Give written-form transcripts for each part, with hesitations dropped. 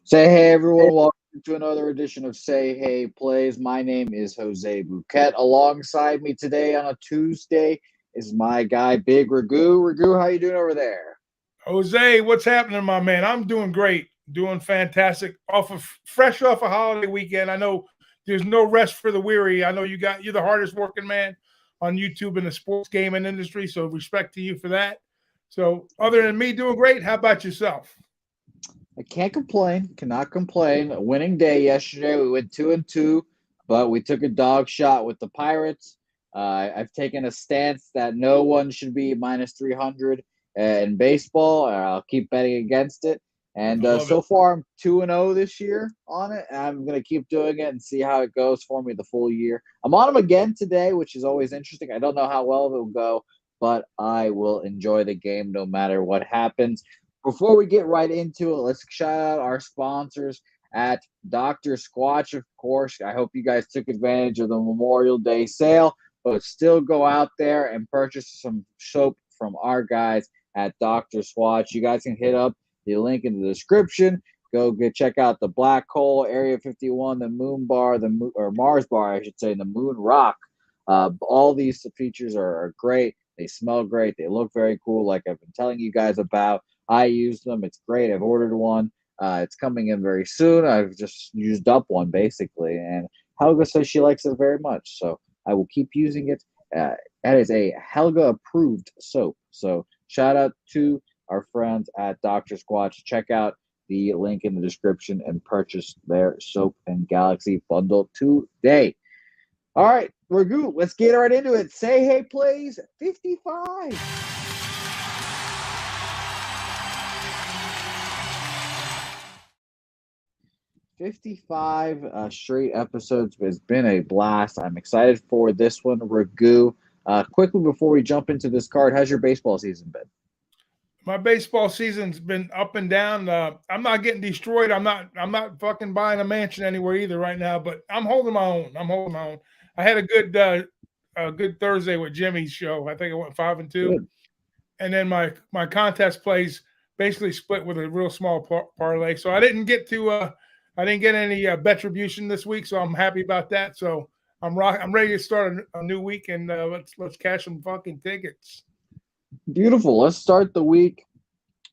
Say hey everyone, welcome to another edition of Say Hey Plays. My name is Jose Bouquett. Alongside me today on a Tuesday is my guy Big Ragu. Ragu, how you doing over there? Jose, what's happening, my man? I'm doing great, doing fantastic. Fresh off a holiday weekend. I know there's no rest for the weary. I know you're the hardest working man on YouTube in the sports gaming industry, so respect to you for that. So, other than me doing great, how about yourself? I can't complain, cannot complain. A winning day yesterday. We went 2-2, but we took a dog shot with the Pirates. I've taken a stance that no one should be minus 300 in baseball. I'll keep betting against it. And I love so it. far, I'm 2-0 this year on it. And I'm going to keep doing it and see how it goes for me the full year. I'm on them again today, which is always interesting. I don't know how well it will go, but I will enjoy the game no matter what happens. Before we get right into it, let's shout out our sponsors at Dr. Squatch, of course. I hope you guys took advantage of the Memorial Day sale, but still go out there and purchase some soap from our guys at Dr. Squatch. You guys can hit up the link in the description. Check out the Black Hole, Area 51, the Moon Bar, or Mars Bar, I should say, and the Moon Rock. All these features are great. They smell great. They look very cool, like I've been telling you guys about. I use them. It's great. I've ordered one. It's coming in very soon. I've just used up one, basically. And Helga says she likes it very much. So I will keep using it. That is a Helga-approved soap. So shout out to our friends at Dr. Squatch. Check out the link in the description and purchase their Soap and Galaxy bundle today. All right, Ragu, let's get right into it. Say Hey Plays 55. 55 straight episodes has been a blast. I'm excited for this one, Ragu. Quickly before we jump into this card, how's your baseball season been? My baseball season's been up and down. I'm not getting destroyed. I'm not fucking buying a mansion anywhere either right now, but I'm holding my own. I had a good Thursday with Jimmy's show. I think I went 5-2. Good. And then my contest plays basically split with a real small parlay. So I didn't get any retribution this week, so I'm happy about that. So I'm ready to start a new week, and let's cash some fucking tickets. Beautiful. Let's start the week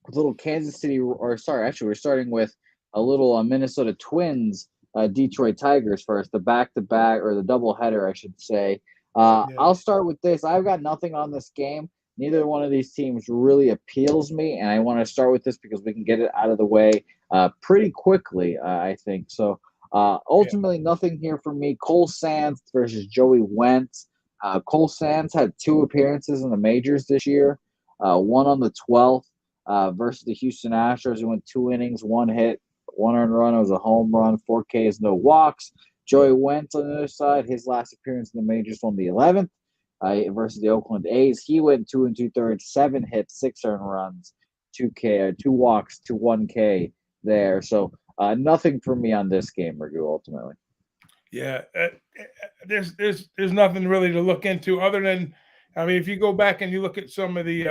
with a little Kansas City, or sorry, actually, we're starting with a little Minnesota Twins, Detroit Tigers first, the back-to-back, or the doubleheader, I should say. Yeah. I'll start with this. I've got nothing on this game. Neither one of these teams really appeals me, and I want to start with this because we can get it out of the way pretty quickly, I think. So ultimately, nothing here for me. Cole Sands versus Joey Wentz. Cole Sands had 2 appearances in the majors this year, one on the 12th versus the Houston Astros. He went 2 innings, 1 hit, 1 earned run. It was a home run, 4 Ks, no walks. Joey Wentz on the other side, his last appearance in the majors on the 11th versus the Oakland A's. He went 2 2/3, 7 hits, 6 earned runs, 2 walks, 1K there. So nothing for me on this game, Ragu, ultimately. Yeah, there's nothing really to look into other than, I mean, if you go back and you look at some of the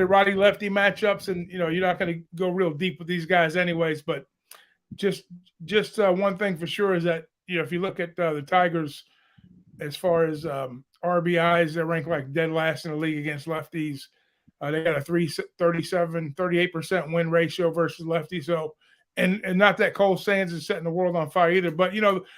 righty lefty matchups, and you're not going to go real deep with these guys anyways, but just one thing for sure is that if you look at the Tigers as far as RBIs, they're ranked like dead last in the league against lefties. They got a 38% win ratio versus lefty. So, and not that Cole Sands is setting the world on fire either, but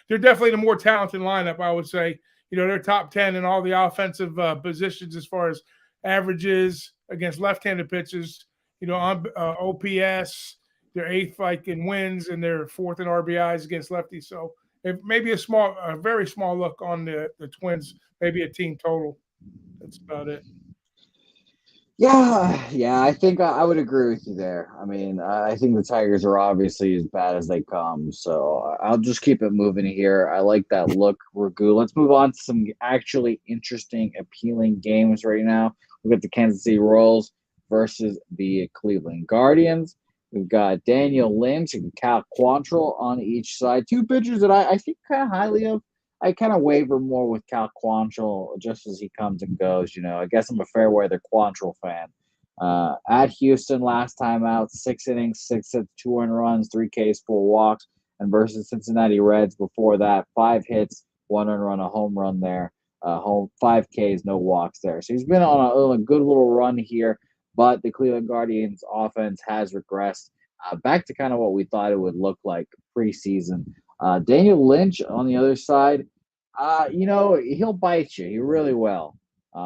they're definitely the more talented lineup, I would say. They're top 10 in all the offensive positions as far as averages against left-handed pitches. On OPS, they're 8th like in wins, and they're 4th in RBIs against lefties. So, maybe a very small look on the Twins, maybe a team total. That's about it. Yeah, I think I would agree with you there. I mean, I think the Tigers are obviously as bad as they come, so I'll just keep it moving here. I like that look, Ragu. Let's move on to some actually interesting, appealing games right now. We've got the Kansas City Royals versus the Cleveland Guardians. We've got Daniel Lynch and Cal Quantrill on each side. 2 pitchers that I think kind of highly of. I kind of waver more with Cal Quantrill just as he comes and goes. I guess I'm a fair weather Quantrill fan. At Houston last time out, 6 innings, 6 hits, 2 earned runs, 3 Ks, 4 walks. And versus Cincinnati Reds before that, 5 hits, 1 earned run, a home run there. Home 5 Ks, no walks there. So he's been on a good little run here, but the Cleveland Guardians offense has regressed back to kind of what we thought it would look like preseason. Daniel Lynch on the other side, he'll bite you. He really will.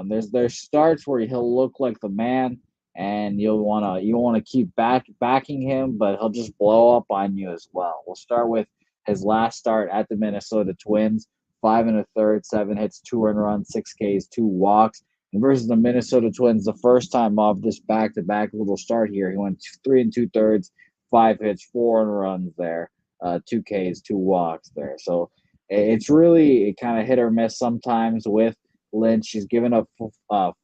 There's starts where he'll look like the man, and you wanna keep backing him, but he'll just blow up on you as well. We'll start with his last start at the Minnesota Twins, 5 1/3, 7 hits, 2 earned runs, 6 Ks, 2 walks. And versus the Minnesota Twins, the first time off this back-to-back little start here, he went 3 2/3, 5 hits, 4 earned runs there, 2 Ks, 2 walks there. So it's really kind of hit or miss sometimes with Lynch. He's given up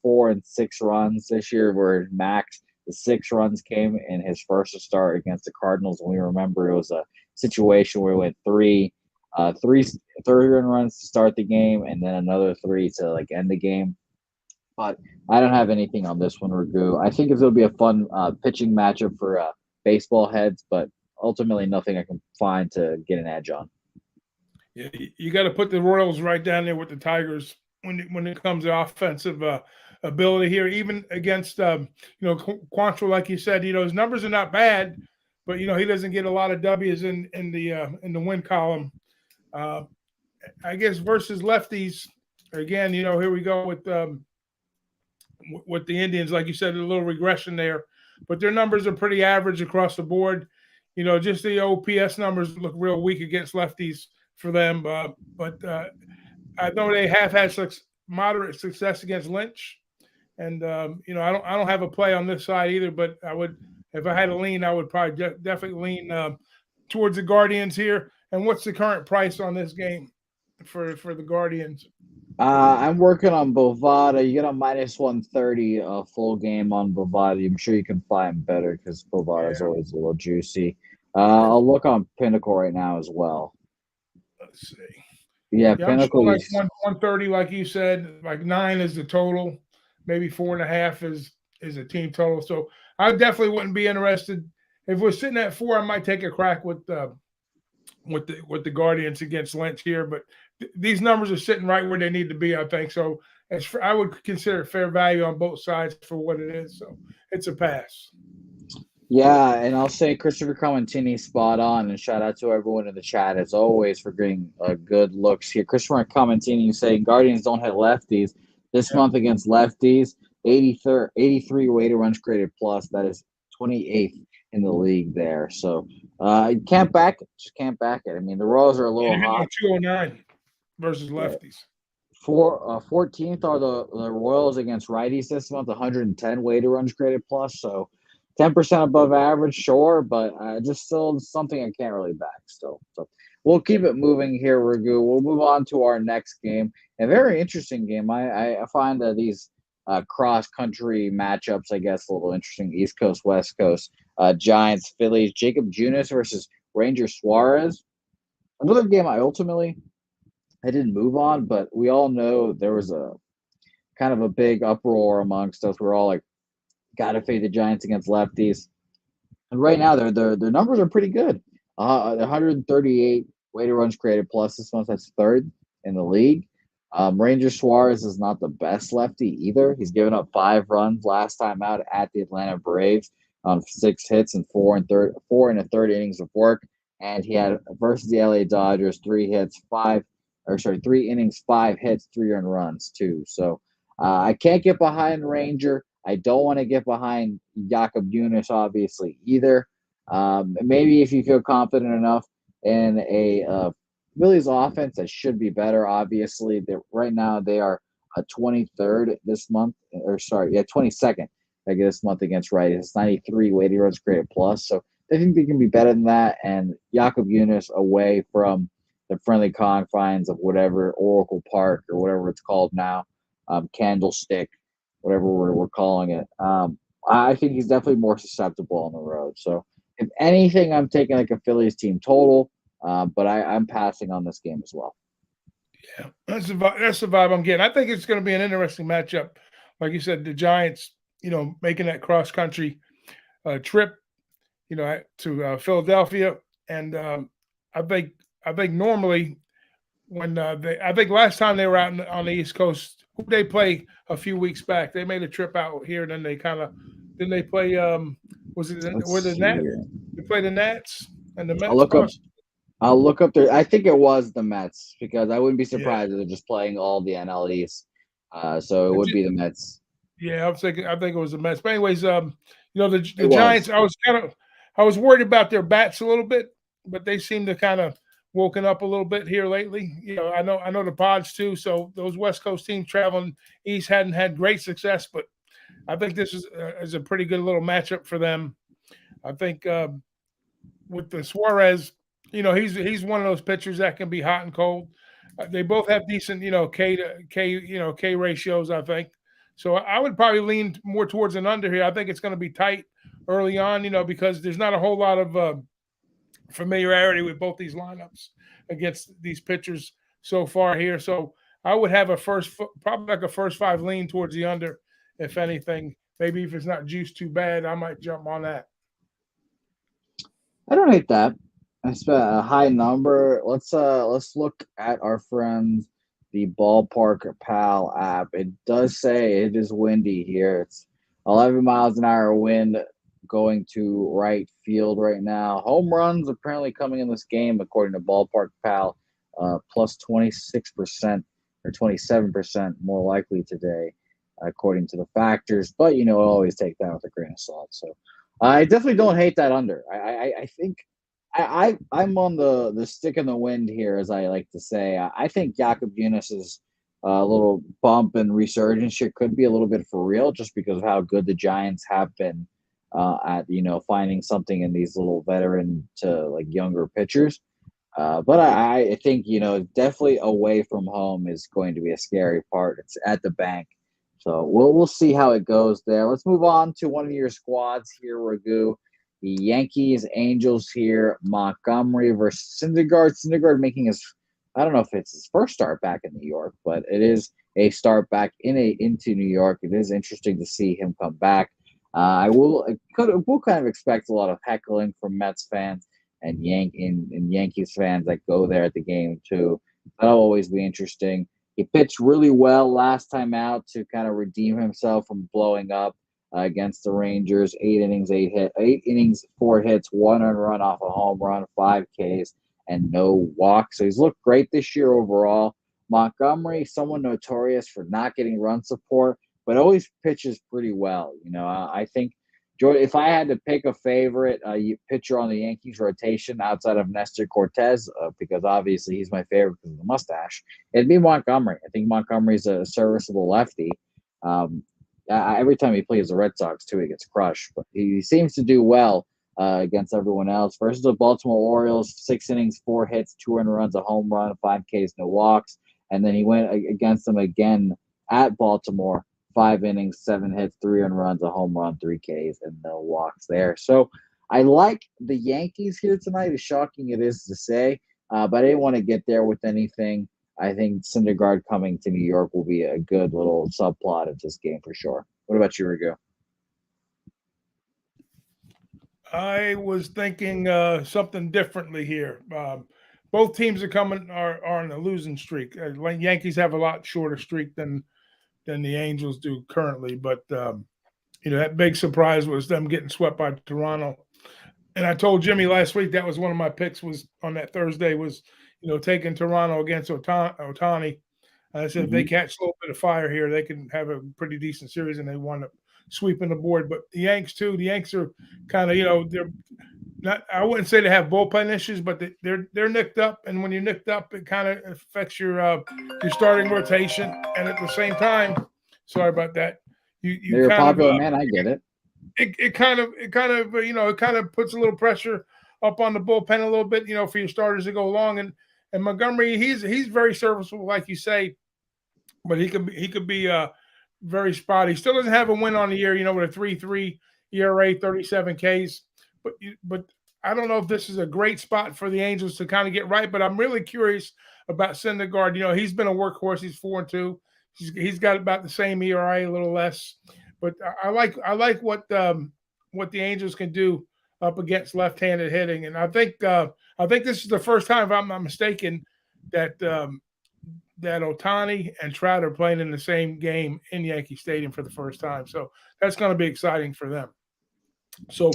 4 and 6 runs this year, where max the 6 runs came in his first start against the Cardinals. And we remember it was a situation where he went three runs to start the game, and then another 3 to like end the game. But I don't have anything on this one, Ragu. I think it'll be a fun pitching matchup for baseball heads, but ultimately nothing I can find to get an edge on. Yeah, you got to put the Royals right down there with the Tigers when it comes to offensive ability here, even against Quantrill, like you said. His numbers are not bad, but he doesn't get a lot of W's in the win column. I guess versus lefties again. Here we go with the Indians, like you said, a little regression there, but their numbers are pretty average across the board. Just the OPS numbers look real weak against lefties for them, but I know they have had moderate success against Lynch, and I don't have a play on this side either. But I would, if I had to lean, I would probably definitely lean towards the Guardians here. And what's the current price on this game for the Guardians? I'm working on Bovada. You get a -130 full game on Bovada. I'm sure you can find better because Bovada is always a little juicy. I'll look on Pinnacle right now as well. Let's see. Yeah, Pinnacle like 130, like you said, like 9 is the total, maybe 4.5 is a team total. So I definitely wouldn't be interested. If we're sitting at 4, I might take a crack with the Guardians against Lynch here, but these numbers are sitting right where they need to be, I think. So I would consider fair value on both sides for what it is. So it's a pass. Yeah, and I'll say Christopher Comantini spot on, and shout out to everyone in the chat as always for getting good looks here. Christopher Comantini saying Guardians don't hit lefties this month against lefties. 83 weighted runs created plus. That is 28th in the league there. So can't back it. Just can't back it. I mean, the Royals are a little hot. 209 versus lefties. 14th are the Royals against righties this month, 110 weighted runs created plus. So 10% above average, sure, but just still something I can't really back still. So we'll keep it moving here, Ragu. We'll move on to our next game. A very interesting game. I find these cross-country matchups, I guess, a little interesting. East Coast, West Coast, Giants, Phillies, Jacob Junis versus Ranger Suarez. Another game I didn't move on, but we all know there was a kind of a big uproar amongst us. We're all like, gotta fade the Giants against lefties. And right now, their numbers are pretty good. 138 weighted runs created plus this month. That's third in the league. Ranger Suarez is not the best lefty either. He's given up 5 runs last time out at the Atlanta Braves on 6 hits and 4 1/3 innings of work. And he had versus the LA Dodgers 3 innings, 5 hits, 3 earned runs too. So I can't get behind Ranger. I don't want to get behind Jakob Junis, obviously, either. Maybe if you feel confident enough in a Phillies offense that should be better, obviously. Right now, they are 23rd this month, 22nd this month against righties. It's 93 weighted runs created plus. So I think they can be better than that. And Jakob Junis away from the friendly confines of whatever, Oracle Park or whatever it's called now, Candlestick, whatever we're calling it. I think he's definitely more susceptible on the road. So if anything, I'm taking like a Phillies team total, but I'm passing on this game as well. Yeah, that's the vibe I'm getting. I think it's going to be an interesting matchup. Like you said, the Giants making that cross country trip, to Philadelphia. And I think normally when I think last time they were out on the East Coast, who they play a few weeks back, they made a trip out here. And then they play. Was it Let's were the see Nats? here. They play the Nats and the I'll Mets look up. cross. I'll look up there. I think it was the Mets because I wouldn't be Yeah. surprised if they're just playing all the NLEs. So it would be the Mets. Yeah, I think it was the Mets. But anyways, the It Giants. was. I was worried about their bats a little bit, but they seem to kind of woken up a little bit here lately. I know the Pods too. So those West Coast teams traveling east hadn't had great success, but I think this is a pretty good little matchup for them. I think with the Suarez, he's one of those pitchers that can be hot and cold. They both have decent, K ratios, I think. So I would probably lean more towards an under here. I think it's going to be tight early on, because there's not a whole lot of familiarity with both these lineups against these pitchers so far here. So I would have probably like a first five lean towards the under, if anything. Maybe if it's not juiced too bad, I might jump on that. I don't hate that. I spent a high number. Let's look at our friends the Ballpark Pal app. It does say it is windy here. It's 11 miles an hour wind going to right field right now. Home runs apparently coming in this game, according to Ballpark Pal, plus 26% or 27% more likely today, according to the factors. But always take that with a grain of salt. So I definitely don't hate that under. I think I'm on the stick in the wind here, as I like to say. I think Jakob Yunis's little bump and resurgence here could be a little bit for real, just because of how good the Giants have been at finding something in these little veteran to like younger pitchers. But I think definitely away from home is going to be a scary part. It's at the bank. So we'll see how it goes there. Let's move on to one of your squads here, Ragu. The Yankees, Angels here, Montgomery versus Syndergaard. Syndergaard making his, I don't know if it's his first start back in New York, but it is a start back into New York. It is interesting to see him come back. We'll kind of expect a lot of heckling from Mets fans and Yankees fans that go there at the game too. That'll always be interesting. He pitched really well last time out to kind of redeem himself from blowing up against the Rangers. 8 innings, 4 hits, 1 earned run off a home run, 5 Ks, and no walks. So he's looked great this year overall. Montgomery, someone notorious for not getting run support, but always pitches pretty well. I think, Jordan, if I had to pick a favorite pitcher on the Yankees rotation outside of Nestor Cortez, because obviously he's my favorite because of the mustache, it'd be Montgomery. I think Montgomery's a serviceable lefty. Every time he plays the Red Sox, too, he gets crushed. But he seems to do well against everyone else. Versus the Baltimore Orioles, 6 innings, 4 hits, 2 earned runs, a home run, 5 Ks, no walks. And then he went against them again at Baltimore. 5 innings, 7 hits, 3 earned runs, a home run, 3 Ks, and no walks there. So I like the Yankees here tonight, as shocking it is to say, but I didn't want to get there with anything. I think Syndergaard coming to New York will be a good little subplot of this game for sure. What about you, Rigo? I was thinking something differently here. Both teams are on a losing streak. Yankees have a lot shorter streak than the Angels do currently, but that big surprise was them getting swept by Toronto. And I told Jimmy last week that was one of my picks was on that Thursday was taking Toronto against Ohtani. I said if they catch a little bit of fire here, they can have a pretty decent series, and they wound up sweeping the board. But the Yanks too. The Yanks are kind of they're not. I wouldn't say they have bullpen issues, but they're nicked up, and when you're nicked up, it kind of affects your starting rotation. And at the same time, sorry about that. You're a popular man. I get it. It kind of puts a little pressure up on the bullpen a little bit, for your starters to go along. And Montgomery, he's very serviceable, like you say, but he could be very spotty. He still doesn't have a win on the year, with a 3.3 ERA, 37 Ks. But I don't know if this is a great spot for the Angels to kind of get right. But I'm really curious about Syndergaard. He's been a workhorse. He's 4-2. He's got about the same ERA, a little less. But I like what the Angels can do up against left-handed hitting, and I think this is the first time, if I'm not mistaken, that that Ohtani and Trout are playing in the same game in Yankee Stadium for the first time. So that's going to be exciting for them. So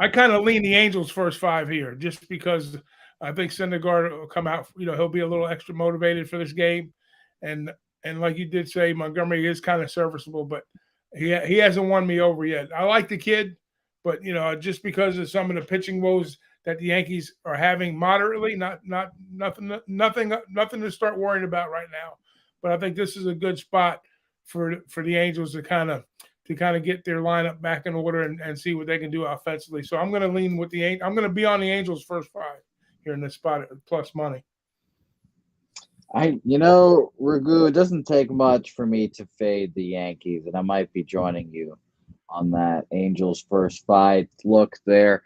I kind of lean the Angels first five here, just because I think Syndergaard will come out. He'll be a little extra motivated for this game, and like you did say, Montgomery is kind of serviceable, but he hasn't won me over yet. I like the kid, but just because of some of the pitching woes that the Yankees are having moderately, nothing to start worrying about right now. But I think this is a good spot for the Angels to kind of get their lineup back in order and see what they can do offensively. So I'm going to lean with I'm going to be on the Angels first five here in this spot at plus money. Ragu, it doesn't take much for me to fade the Yankees, and I might be joining you on that Angels first five look there.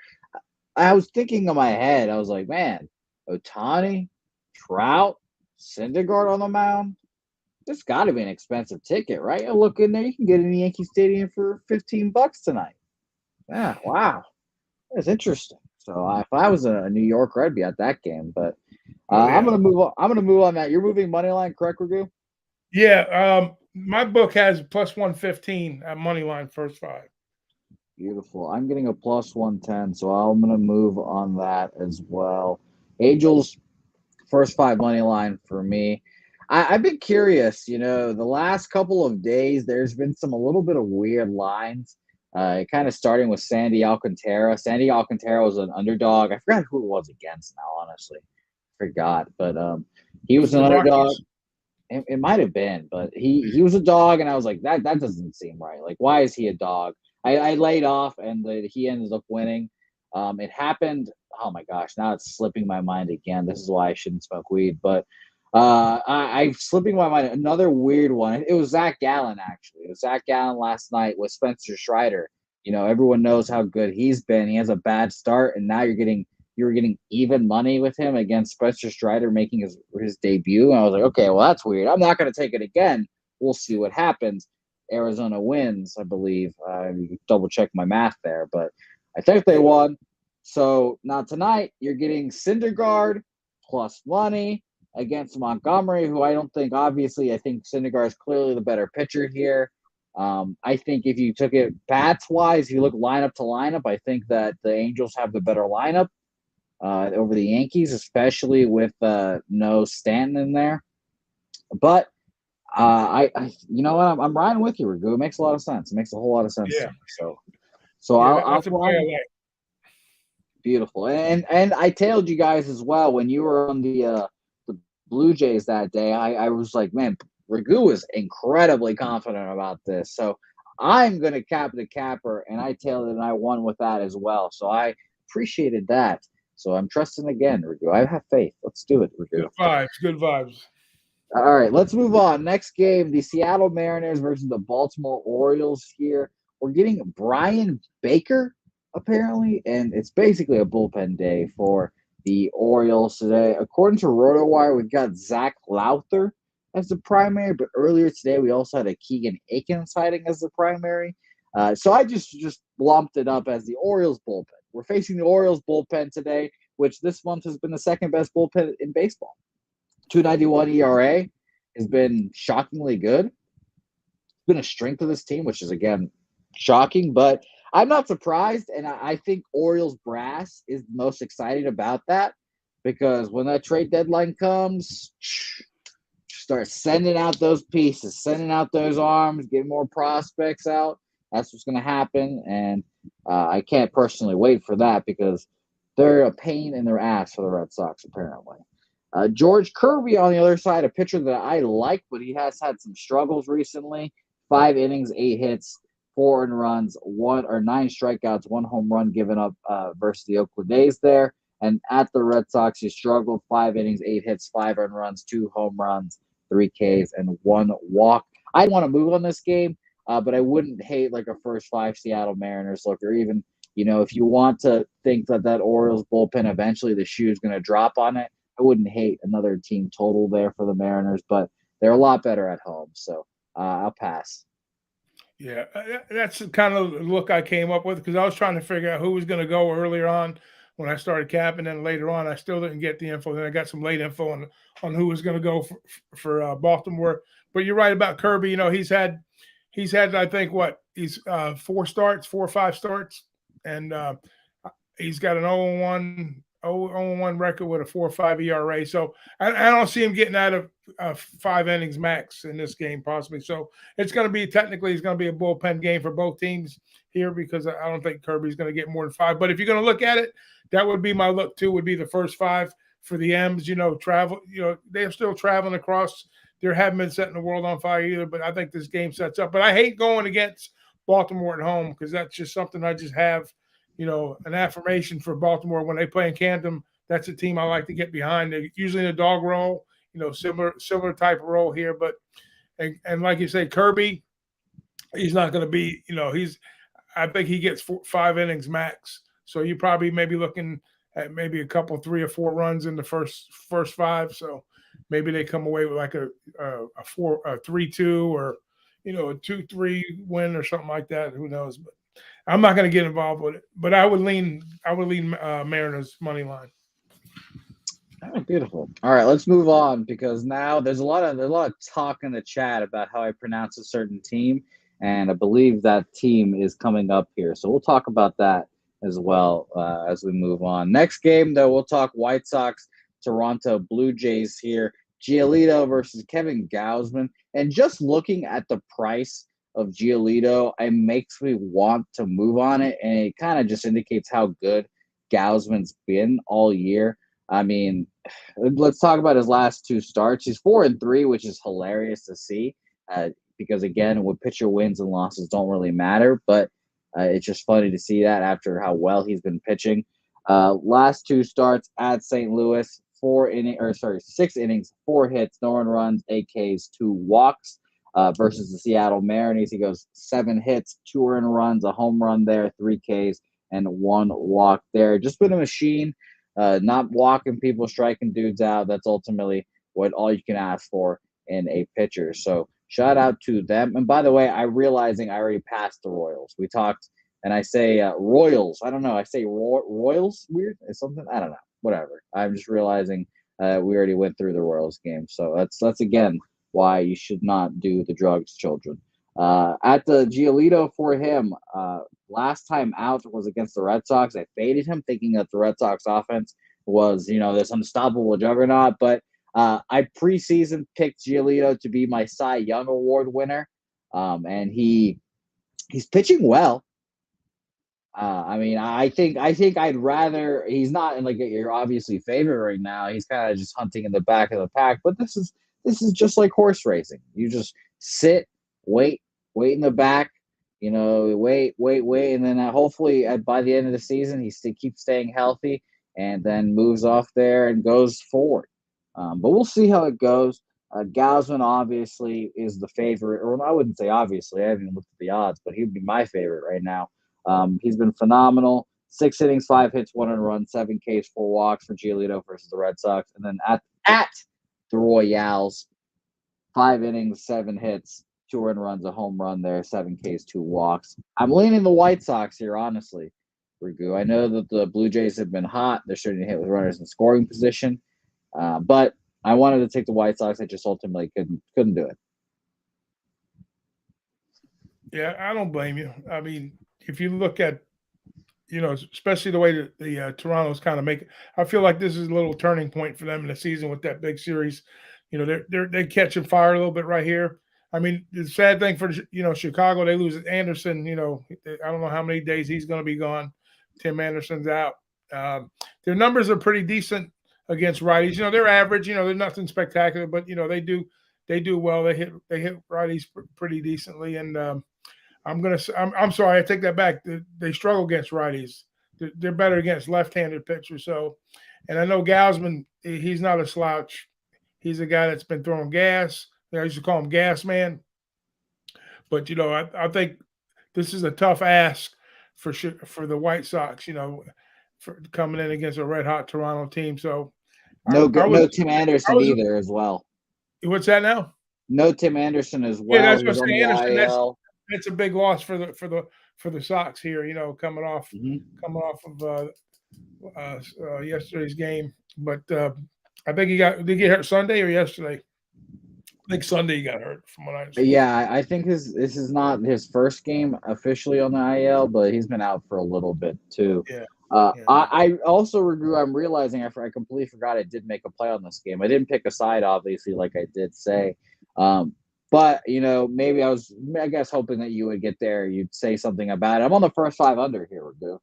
I was thinking in my head, I was like, man, Ohtani, Trout, Syndergaard on the mound. This got to be an expensive ticket, right? You look in there, you can get in the Yankee Stadium for $15 tonight. Yeah, wow, that's interesting. So if I was a New Yorker, I'd be at that game. But I'm gonna move on. I'm gonna move on. That you're moving money line, correct, Ragu? Yeah, my book has plus 115 at money line first five. Beautiful. I'm getting a plus 110, so I'm gonna move on that as well. Angels first five money line for me. I've been curious, the last couple of days, there's been a little bit of weird lines, kind of starting with Sandy Alcantara. Sandy Alcantara was an underdog. I forgot who it was against now, honestly. Forgot, but he was an underdog. It might have been, but he was a dog, and I was like, that doesn't seem right. Like, why is he a dog? I laid off, and he ended up winning. It happened. Oh my gosh, now it's slipping my mind again. This is why I shouldn't smoke weed, but I'm slipping my mind. Another weird one. It was Zach Gallen, actually. It was Zach Gallen last night with Spencer Strider. Everyone knows how good he's been. He has a bad start, and now you're getting even money with him against Spencer Strider making his debut. And I was like, okay, well, that's weird. I'm not going to take it again. We'll see what happens. Arizona wins, I believe. Double check my math there, but I think they won. So now tonight, you're getting Syndergaard plus money against Montgomery, who I think Syndergaard is clearly the better pitcher here. I think if you took it bats-wise, if you look lineup to lineup, I think that the Angels have the better lineup over the Yankees, especially with no Stanton in there. But you know what? I'm riding with you, Ragu. It makes a lot of sense. It makes a whole lot of sense to me. So I'll beautiful. And I tailed you guys as well when you were on the Blue Jays that day. I was like, man, Ragu is incredibly confident about this. So I'm going to cap the capper, and I tailed it, and I won with that as well. So I appreciated that. So I'm trusting again, Ragu. I have faith. Let's do it, Ragu. Good vibes. All right, let's move on. Next game, the Seattle Mariners versus the Baltimore Orioles here. We're getting Brian Baker, apparently, and it's basically a bullpen day for the Orioles today. According to RotoWire, we've got Zach Lowther as the primary, but earlier today we also had a Keegan Aiken sighting as the primary. So I just lumped it up as the Orioles bullpen. We're facing the Orioles bullpen today, which this month has been the second best bullpen in baseball. 2.91 ERA has been shockingly good. It's been a strength of this team, which is, again, shocking. But I'm not surprised, and I think Orioles brass is most excited about that because when that trade deadline comes, start sending out those pieces, sending out those arms, getting more prospects out. That's what's going to happen, and I can't personally wait for that because they're a pain in their ass for the Red Sox, apparently. George Kirby on the other side, a pitcher that I like, but he has had some struggles recently. 5 innings, 8 hits, 4 earned runs, 9 strikeouts, 1 home run given up versus the Oakland A's there. And at the Red Sox, he struggled. 5 innings, 8 hits, 5 earned runs, 2 home runs, 3 Ks, and 1 walk. I want to move on this game, but I wouldn't hate like a first 5 Seattle Mariners look, or even, if you want to think that Orioles bullpen eventually the shoe is going to drop on it, I wouldn't hate another team total there for the Mariners, but they're a lot better at home. So I'll pass. Yeah, that's the kind of look I came up with because I was trying to figure out who was going to go earlier on when I started capping, and then later on I still didn't get the info. Then I got some late info on who was going to go for Baltimore. But you're right about Kirby. You know, he's had I think what he's 4 or 5 starts, and he's got an 0-1 record with a 4.5 ERA. So I don't see him getting out of 5 innings max in this game, possibly. So it's going to be technically it's going to be a bullpen game for both teams here because I don't think Kirby's going to get more than 5. But if you're going to look at it, that would be my look too. Would be the first 5 for the M's. You know, travel. You know, they're still traveling across. They haven't been setting the world on fire either. But I think this game sets up. But I hate going against Baltimore at home because that's just something I just have. You know, an affirmation for Baltimore when they play in Camden. That's a team I like to get behind. They're usually in a dog role, you know, similar type of role here. But and like you say, Kirby, he's not going to be, you know, I think he gets 5 innings max. So you probably maybe looking at maybe a couple 3 or 4 runs in the first 5. So maybe they come away with like a 3-2 or you know a 2-3 win or something like that. Who knows? But I'm not going to get involved with it, but I would lean Mariners money line. Oh, beautiful. All right, let's move on because now there's a lot of talk in the chat about how I pronounce a certain team, and I believe that team is coming up here. So we'll talk about that as well as we move on. Next game, though, we'll talk White Sox, Toronto Blue Jays here. Giolito versus Kevin Gausman, and just looking at the price of Giolito, it makes me want to move on it, and it kind of just indicates how good Gausman's been all year. I mean, let's talk about his last 2 starts. He's 4-3, which is hilarious to see because, again, with pitcher wins and losses don't really matter, but it's just funny to see that after how well he's been pitching. Last 2 starts at St. Louis, 6 innings, 4 hits, no earned runs, 8 Ks, 2 walks. Versus the Seattle Mariners, he goes 7 hits, 2 earned runs, a home run there, 3 Ks, and 1 walk there. Just been a machine, not walking people, striking dudes out. That's ultimately what all you can ask for in a pitcher. So shout out to them. And by the way, I'm realizing I already passed the Royals. We talked, and I say Royals. I don't know. I say Royals weird or something. I don't know. Whatever. I'm just realizing we already went through the Royals game. So that's again why you should not do the drugs, children. At the Giolito for him, last time out was against the Red Sox. I faded him thinking that the Red Sox offense was, you know, this unstoppable juggernaut. But I preseason picked Giolito to be my Cy Young Award winner, and he's pitching well. I mean, I think I'd rather he's not in like your obviously favorite right now. He's kind of just hunting in the back of the pack, but this is just like horse racing. You just sit, wait in the back, you know, wait, and then hopefully by the end of the season he keeps staying healthy and then moves off there and goes forward. But we'll see how it goes. Gausman obviously is the favorite, or I wouldn't say obviously. I haven't even looked at the odds, but he'd be my favorite right now. He's been phenomenal. 6 innings, 5 hits, 1 earned run, 7 Ks, 4 walks for Giolito versus the Red Sox, and then at the Royals, 5 innings, 7 hits, 2 earned runs, a home run there, 7 Ks, 2 walks. I'm leaning the White Sox here, honestly, Rigu. I know that the Blue Jays have been hot. They're starting to hit with runners in scoring position. But I wanted to take the White Sox. I just ultimately couldn't do it. Yeah, I don't blame you. I mean, if you look at, you know, especially the way that the Toronto's kind of make it, I feel like this is a little turning point for them in the season with that big series. You know, they're catching fire a little bit right here. I mean, the sad thing for, you know, Chicago, they lose Anderson. You know, I don't know how many days he's going to be gone. Tim Anderson's out. Their numbers are pretty decent against righties. You know, they're average. You know, they're nothing spectacular, but you know they do well. They hit righties pretty decently. And I'm sorry, I take that back. They struggle against righties. They're better against left-handed pitchers. So, and I know Gausman, he's not a slouch. He's a guy that's been throwing gas. I used to call him Gas Man. But you know, I think this is a tough ask for the White Sox. You know, for coming in against a red hot Toronto team. So no Tim Anderson either as well. What's that now? No Tim Anderson as well. Yeah, that's He's what on I'm saying. the Anderson, IL. It's a big loss for the Sox here. Coming off Mm-hmm. yesterday's game, but I think did he get hurt Sunday or yesterday? I think Sunday he got hurt, from what I understand. Yeah, I think this is not his first game officially on the IL, but he's been out for a little bit too. Yeah. I also I'm realizing I completely forgot I did make a play on this game. I didn't pick a side, obviously, like I did say. But maybe I guess hoping that you would get there. You'd say something about it. I'm on the first 5 under here, Raghu.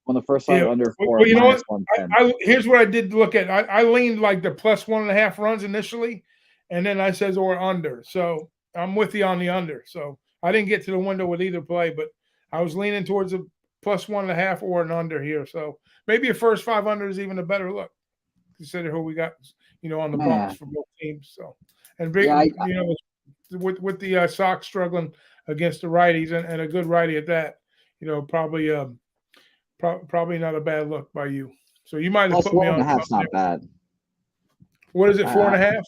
On the first 5 under for well, you know what? -110. Here's what I did look at. I leaned like the +1.5 runs initially, and then I says or under. So I'm with you on the under. So I didn't get to the window with either play, but I was leaning towards a +1.5 or an under here. So maybe a first 5 under is even a better look. Consider who we got, on the bumps for both teams. So with the Sox struggling against the righties and a good righty at that, probably not a bad look by you. So you might have put me on. +1.5's not bad. What is it? 4.5?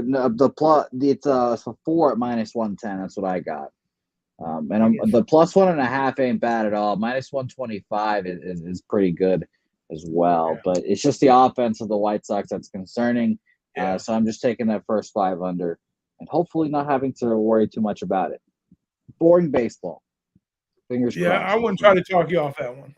No, the plot it's 4 at -110. That's what I got. And the +1.5 ain't bad at all. -125 is pretty good as well. Yeah. But it's just the offense of the White Sox that's concerning. Yeah. So I'm just taking that first 5 under and hopefully not having to worry too much about it. Boring baseball. Fingers crossed. Yeah, I wouldn't try to talk you off that one.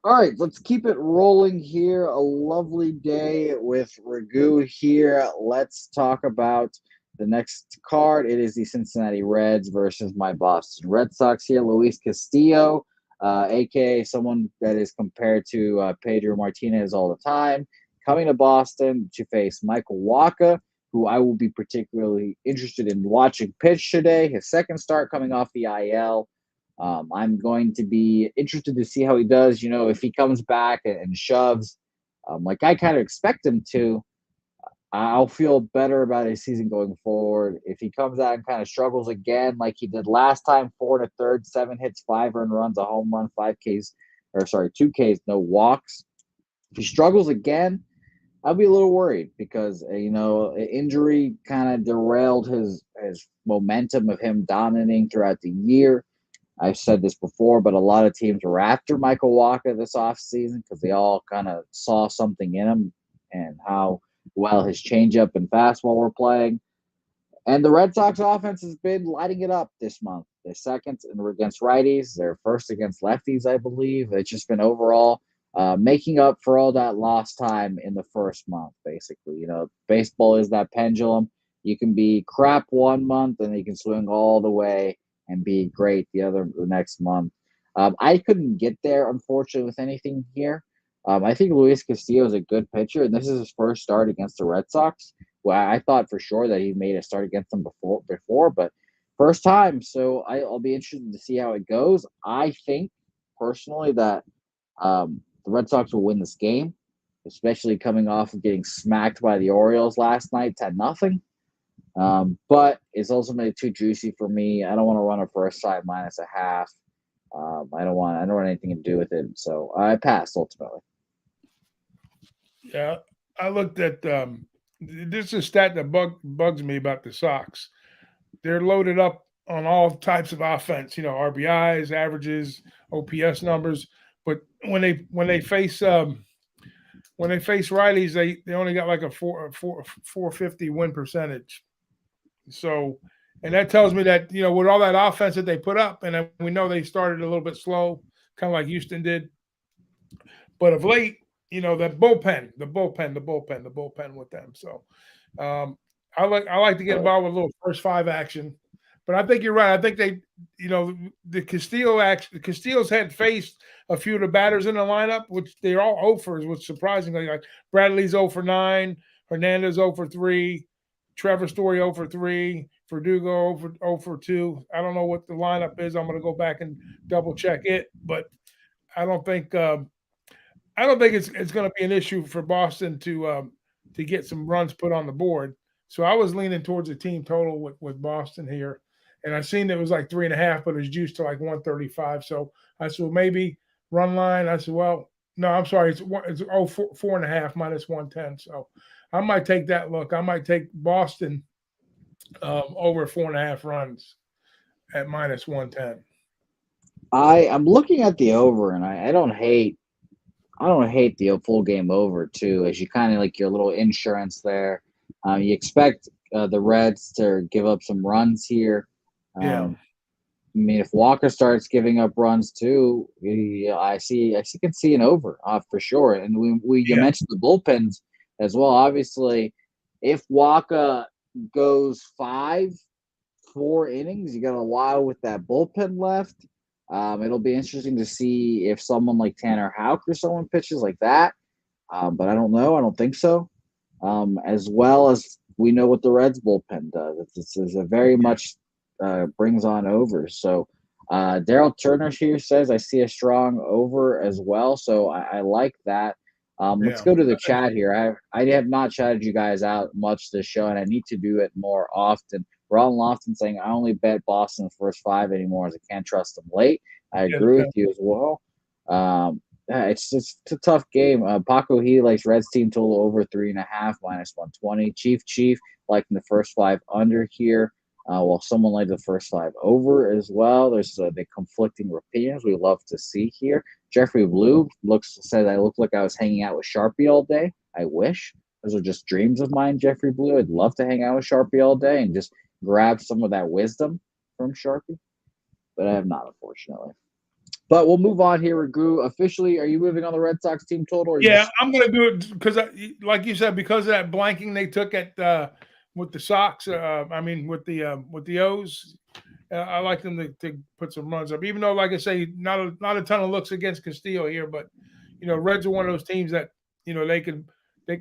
All right, let's keep it rolling here. A lovely day with Raghu here. Let's talk about the next card. It is the Cincinnati Reds versus my Boston Red Sox here. Luis Castillo, a.k.a. someone that is compared to Pedro Martinez all the time, coming to Boston to face Michael Wacha, who I will be particularly interested in watching pitch today. His second start coming off the IL. I'm going to be interested to see how he does. If he comes back and shoves, like I kind of expect him to, I'll feel better about his season going forward. If he comes out and kind of struggles again, like he did last time, 4 1/3, 7 hits, 5 earned runs, a home run, 2 Ks, no walks. If he struggles again, I'll be a little worried because injury kind of derailed his momentum of him dominating throughout the year. I've said this before, but a lot of teams were after Michael Wacha this offseason because they all kind of saw something in him and how well his changeup and fastball were playing. And the Red Sox offense has been lighting it up this month. They're second against righties. They're first against lefties, I believe. It's just been overall making up for all that lost time in the first month, basically. Baseball is that pendulum. You can be crap one month and you can swing all the way and be great the next month. I couldn't get there, unfortunately, with anything here. I think Luis Castillo is a good pitcher, and this is his first start against the Red Sox. Well, I thought for sure that he made a start against them before, but first time. So I'll be interested to see how it goes. I think personally that the Red Sox will win this game, especially coming off of getting smacked by the Orioles last night, 10-0. But it's ultimately too juicy for me. I don't want to run a first side -0.5. I don't want anything to do with it. So I passed ultimately. Yeah, I looked at this is a stat that bugs me about the Sox. They're loaded up on all types of offense, RBIs, averages, OPS numbers. But when they face righties, they only got like a 450 win percentage. So, and that tells me that, with all that offense that they put up, and we know they started a little bit slow, kind of like Houston did. But of late, that bullpen with them. So, I like to get involved with a little first 5 action. But I think you're right. I think they, the Castillo's had faced a few of the batters in the lineup, which they're all 0-fers, which surprisingly, like Bradley's 0 for 9, Hernandez 0 for 3. Trevor Story 0 for 3, Verdugo 0 for 2. I don't know what the lineup is. I'm going to go back and double check it, but I don't think it's going to be an issue for Boston to get some runs put on the board. So I was leaning towards a team total with Boston here, and I seen it was like 3.5, but it was juiced to like 135. So I said, well, maybe run line. I said, well, no, I'm sorry, it's 4.5 -110. So I might take that look. I might take Boston over 4.5 runs. at minus 110. I'm looking at the over, and I don't hate the full game over too, as you kind of like your little insurance there. You expect the Reds to give up some runs here. Yeah. I mean, if Walker starts giving up runs too, can see an over for sure. And you Yeah. mentioned the bullpens as well. Obviously, if Walker goes 4 innings, you got a while with that bullpen left. It'll be interesting to see if someone like Tanner Houck or someone pitches like that. But I don't know. I don't think so. As well as we know what the Reds bullpen does. This is a very much brings on over. So Daryl Turner here says I see a strong over as well. So I like that. Let's Yeah. go to the chat here. I have not chatted you guys out much this show, and I need to do it more often. Ron Lofton saying I only bet Boston the first 5 anymore as I can't trust them late. I agree with you as well. It's just a tough game. Paco he likes Reds team total over 3.5 minus 120. Chief liking the first 5 under here. While someone liked the first 5 over as well. There's the conflicting opinions we love to see here. Jeffrey Blue said I look like I was hanging out with Sharpie all day. I wish. Those are just dreams of mine, Jeffrey Blue. I'd love to hang out with Sharpie all day and just grab some of that wisdom from Sharpie. But I have not, unfortunately. But we'll move on here, Ragu. Officially, are you moving on the Red Sox team total? Or Yeah, I'm going to do it because, like you said, because of that blanking they took at with the Sox. With the O's. I like them to put some runs up, even though, like I say, not a ton of looks against Castillo here. But Reds are one of those teams that they can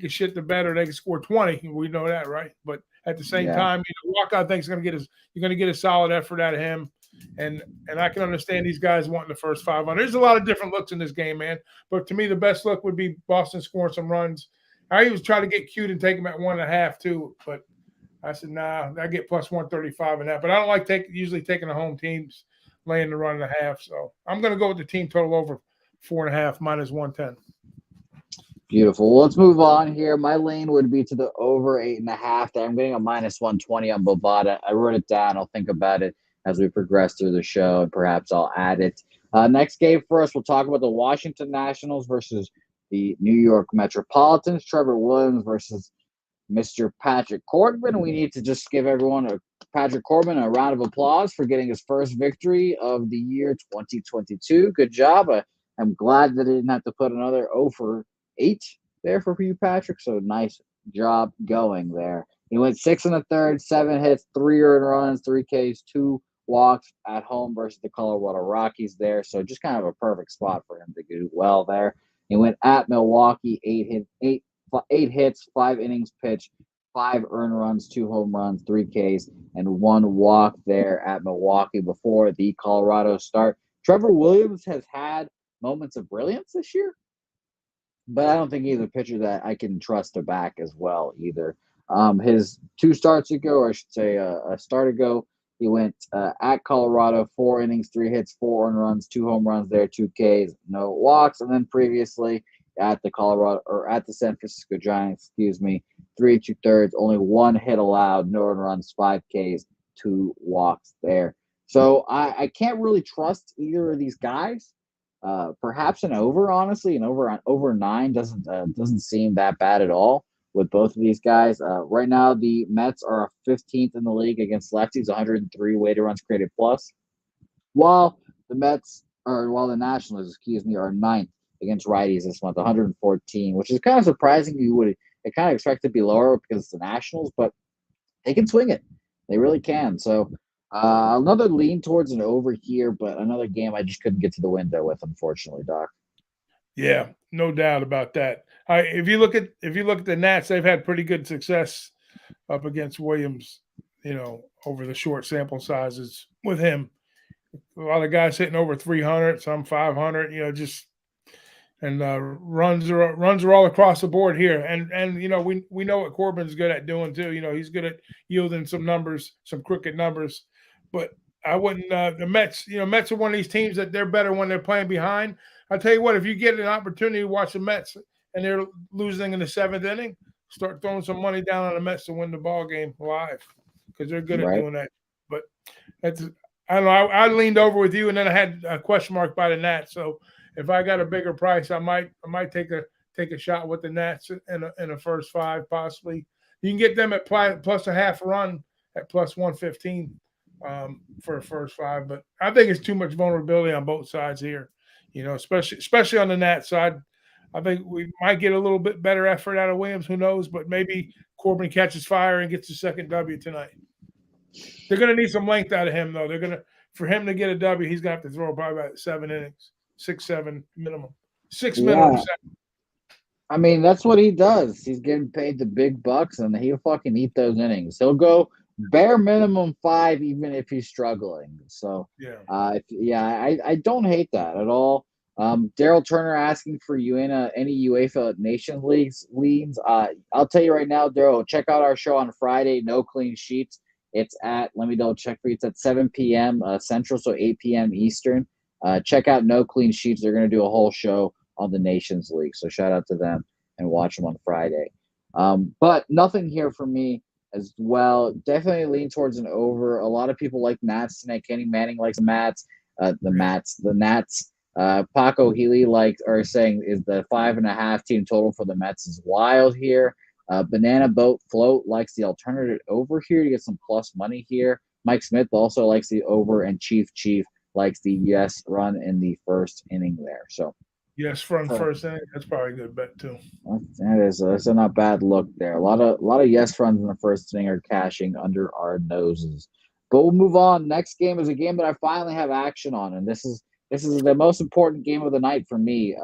shit the bed or they can score 20. We know that, right? But at the same time, Walker I think you're going to get a solid effort out of him. And I can understand these guys wanting the first 500. There's a lot of different looks in this game, man. But to me, the best look would be Boston scoring some runs. I was trying to get cute and take them at 1.5 too, but I said nah. I get plus 135 in that. But I don't like usually taking the home teams laying the run and a half. So I'm going to go with the team total over 4.5 minus 110. Beautiful. Well, let's move on here. My lane would be to the over 8.5. I'm getting a minus 120 on Bovada. I wrote it down. I'll think about it as we progress through the show, and perhaps I'll add it. Next game for us, we'll talk about the Washington Nationals versus the New York Metropolitans. Trevor Williams versus Mr. Patrick Corbin. We need to just give Patrick Corbin a round of applause for getting his first victory of the year 2022. Good job. I'm glad that he didn't have to put another 0 for 8 there for you, Patrick. So nice job going there. He went 6 1/3, 7 hits, 3 earned runs, 3 Ks, 2 walks at home versus the Colorado Rockies there. So just kind of a perfect spot for him to do well there. He went at Milwaukee, 8 hits, 5 innings pitched, 5 earned runs, 2 home runs, 3 Ks, and 1 walk there at Milwaukee before the Colorado start. Trevor Williams has had moments of brilliance this year, but I don't think he's a pitcher that I can trust to back as well either. His 2 starts ago, or I should say a start ago, he went at Colorado, 4 innings, 3 hits, 4 earned runs, 2 home runs there, 2 Ks, no walks. And then previously at the San Francisco Giants, 3 2/3, only 1 hit allowed, no earned runs, 5 Ks, 2 walks there. So I can't really trust either of these guys. Perhaps an over, honestly, an over 9 doesn't seem that bad at all with both of these guys. Right now, the Mets are 15th in the league against lefties, 103 weighted runs created plus, while the Nationals, are 9th against righties this month, 114, which is kind of surprising. You kind of expect it to be lower because it's the Nationals, but they can swing it. They really can. So another lean towards an over here, but another game I just couldn't get to the window with, unfortunately, Doc. Yeah, no doubt about that. If you look at the Nats, they've had pretty good success up against Williams, over the short sample sizes with him. A lot of guys hitting over 300, some 500, and runs are all across the board here. And we know what Corbin's good at doing too. He's good at yielding some numbers, some crooked numbers. But I wouldn't. The Mets, Mets are one of these teams that they're better when they're playing behind. I'll tell you what, if you get an opportunity to watch the Mets and they're losing in the 7th inning, start throwing some money down on the Mets to win the ball game live because they're good at doing that. But I don't know. I leaned over with you, and then I had a question mark by the Nats. So if I got a bigger price, I might take a shot with the Nats in a first five possibly. You can get them at plus a half run at plus 115 for a first five, but I think it's too much vulnerability on both sides here. Especially on the Nats side. I think we might get a little bit better effort out of Williams. Who knows? But maybe Corbin catches fire and gets the second W tonight. They're going to need some length out of him, though. For him to get a W, he's going to have to throw probably about 7 innings, 6, 7 minimum, 6 minimum. Yeah. 7. I mean, that's what he does. He's getting paid the big bucks, and he'll fucking eat those innings. He'll go bare minimum 5, even if he's struggling. So, I don't hate that at all. Daryl Turner asking for you in any UEFA Nations leads. I'll tell you right now, Daryl, check out our show on Friday, No Clean Sheets. It's let me double check for you. It's at 7 p.m. Central, so 8 p.m. Eastern. Check out No Clean Sheets. They're going to do a whole show on the Nations League. So shout out to them and watch them on Friday. But nothing here for me as well. Definitely lean towards an over. A lot of people like Nats tonight. Kenny Manning likes the Nats. Paco Healy saying is the 5.5 team total for the Mets is wild here. Banana Boat Float likes the alternative over here to get some plus money here. Mike Smith also likes the over, and Chief likes the yes run in the first inning there. So yes, first inning. That's probably a good bet too. That's a not bad look there. A lot of yes runs in the first inning are cashing under our noses. But we'll move on. Next game is a game that I finally have action on, and this is the most important game of the night for me.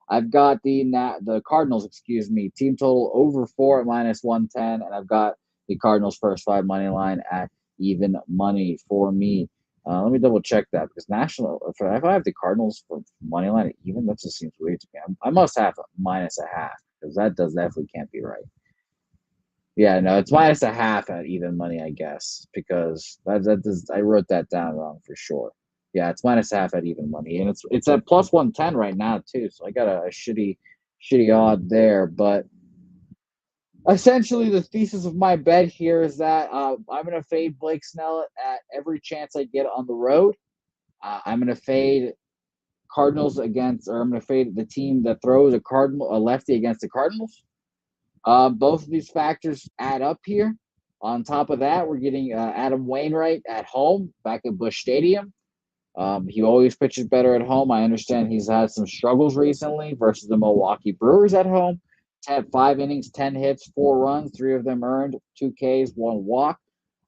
I've got the Cardinals, team total over 4 at minus 110, and I've got the Cardinals first 5 money line at even money for me. Let me double check that because if I have the Cardinals for money line at even, that just seems weird to me. I must have a minus a half because that definitely can't be right. Yeah, no, it's minus a half at even money, I guess, because I wrote that down wrong for sure. Yeah, it's minus a half at even money, and it's at plus 110 right now too. So I got a shitty odd there, but essentially the thesis of my bet here is that I'm going to fade Blake Snell at every chance I get on the road. I'm going to fade I'm going to fade the team that throws a lefty against the Cardinals. Both of these factors add up here. On top of that, we're getting Adam Wainwright at home back at Busch Stadium. He always pitches better at home. I understand he's had some struggles recently versus the Milwaukee Brewers at home. 5 innings, 10 hits, 4 runs, 3 of them earned, 2 Ks, 1 walk.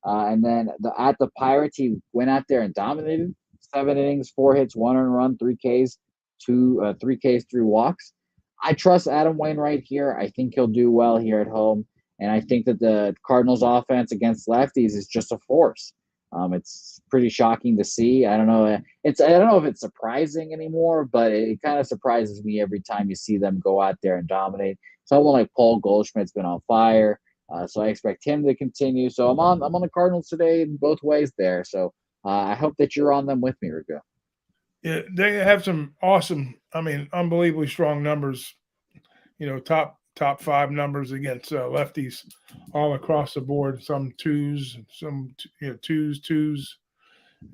And then at the Pirates, he went out there and dominated. 7 innings, 4 hits, 1 earned run, 3 Ks, 3 Ks, 3 walks. I trust Adam Wainwright here. I think he'll do well here at home. And I think that the Cardinals offense against lefties is just a force. It's pretty shocking to see. I don't know. I don't know if it's surprising anymore, but it kind of surprises me every time you see them go out there and dominate. Someone like Paul Goldschmidt's been on fire, so I expect him to continue. So I'm on the Cardinals today in both ways there. So I hope that you're on them with me, Rico. Yeah, they have some awesome, unbelievably strong numbers. Top 5 numbers against lefties all across the board. Some twos, some twos,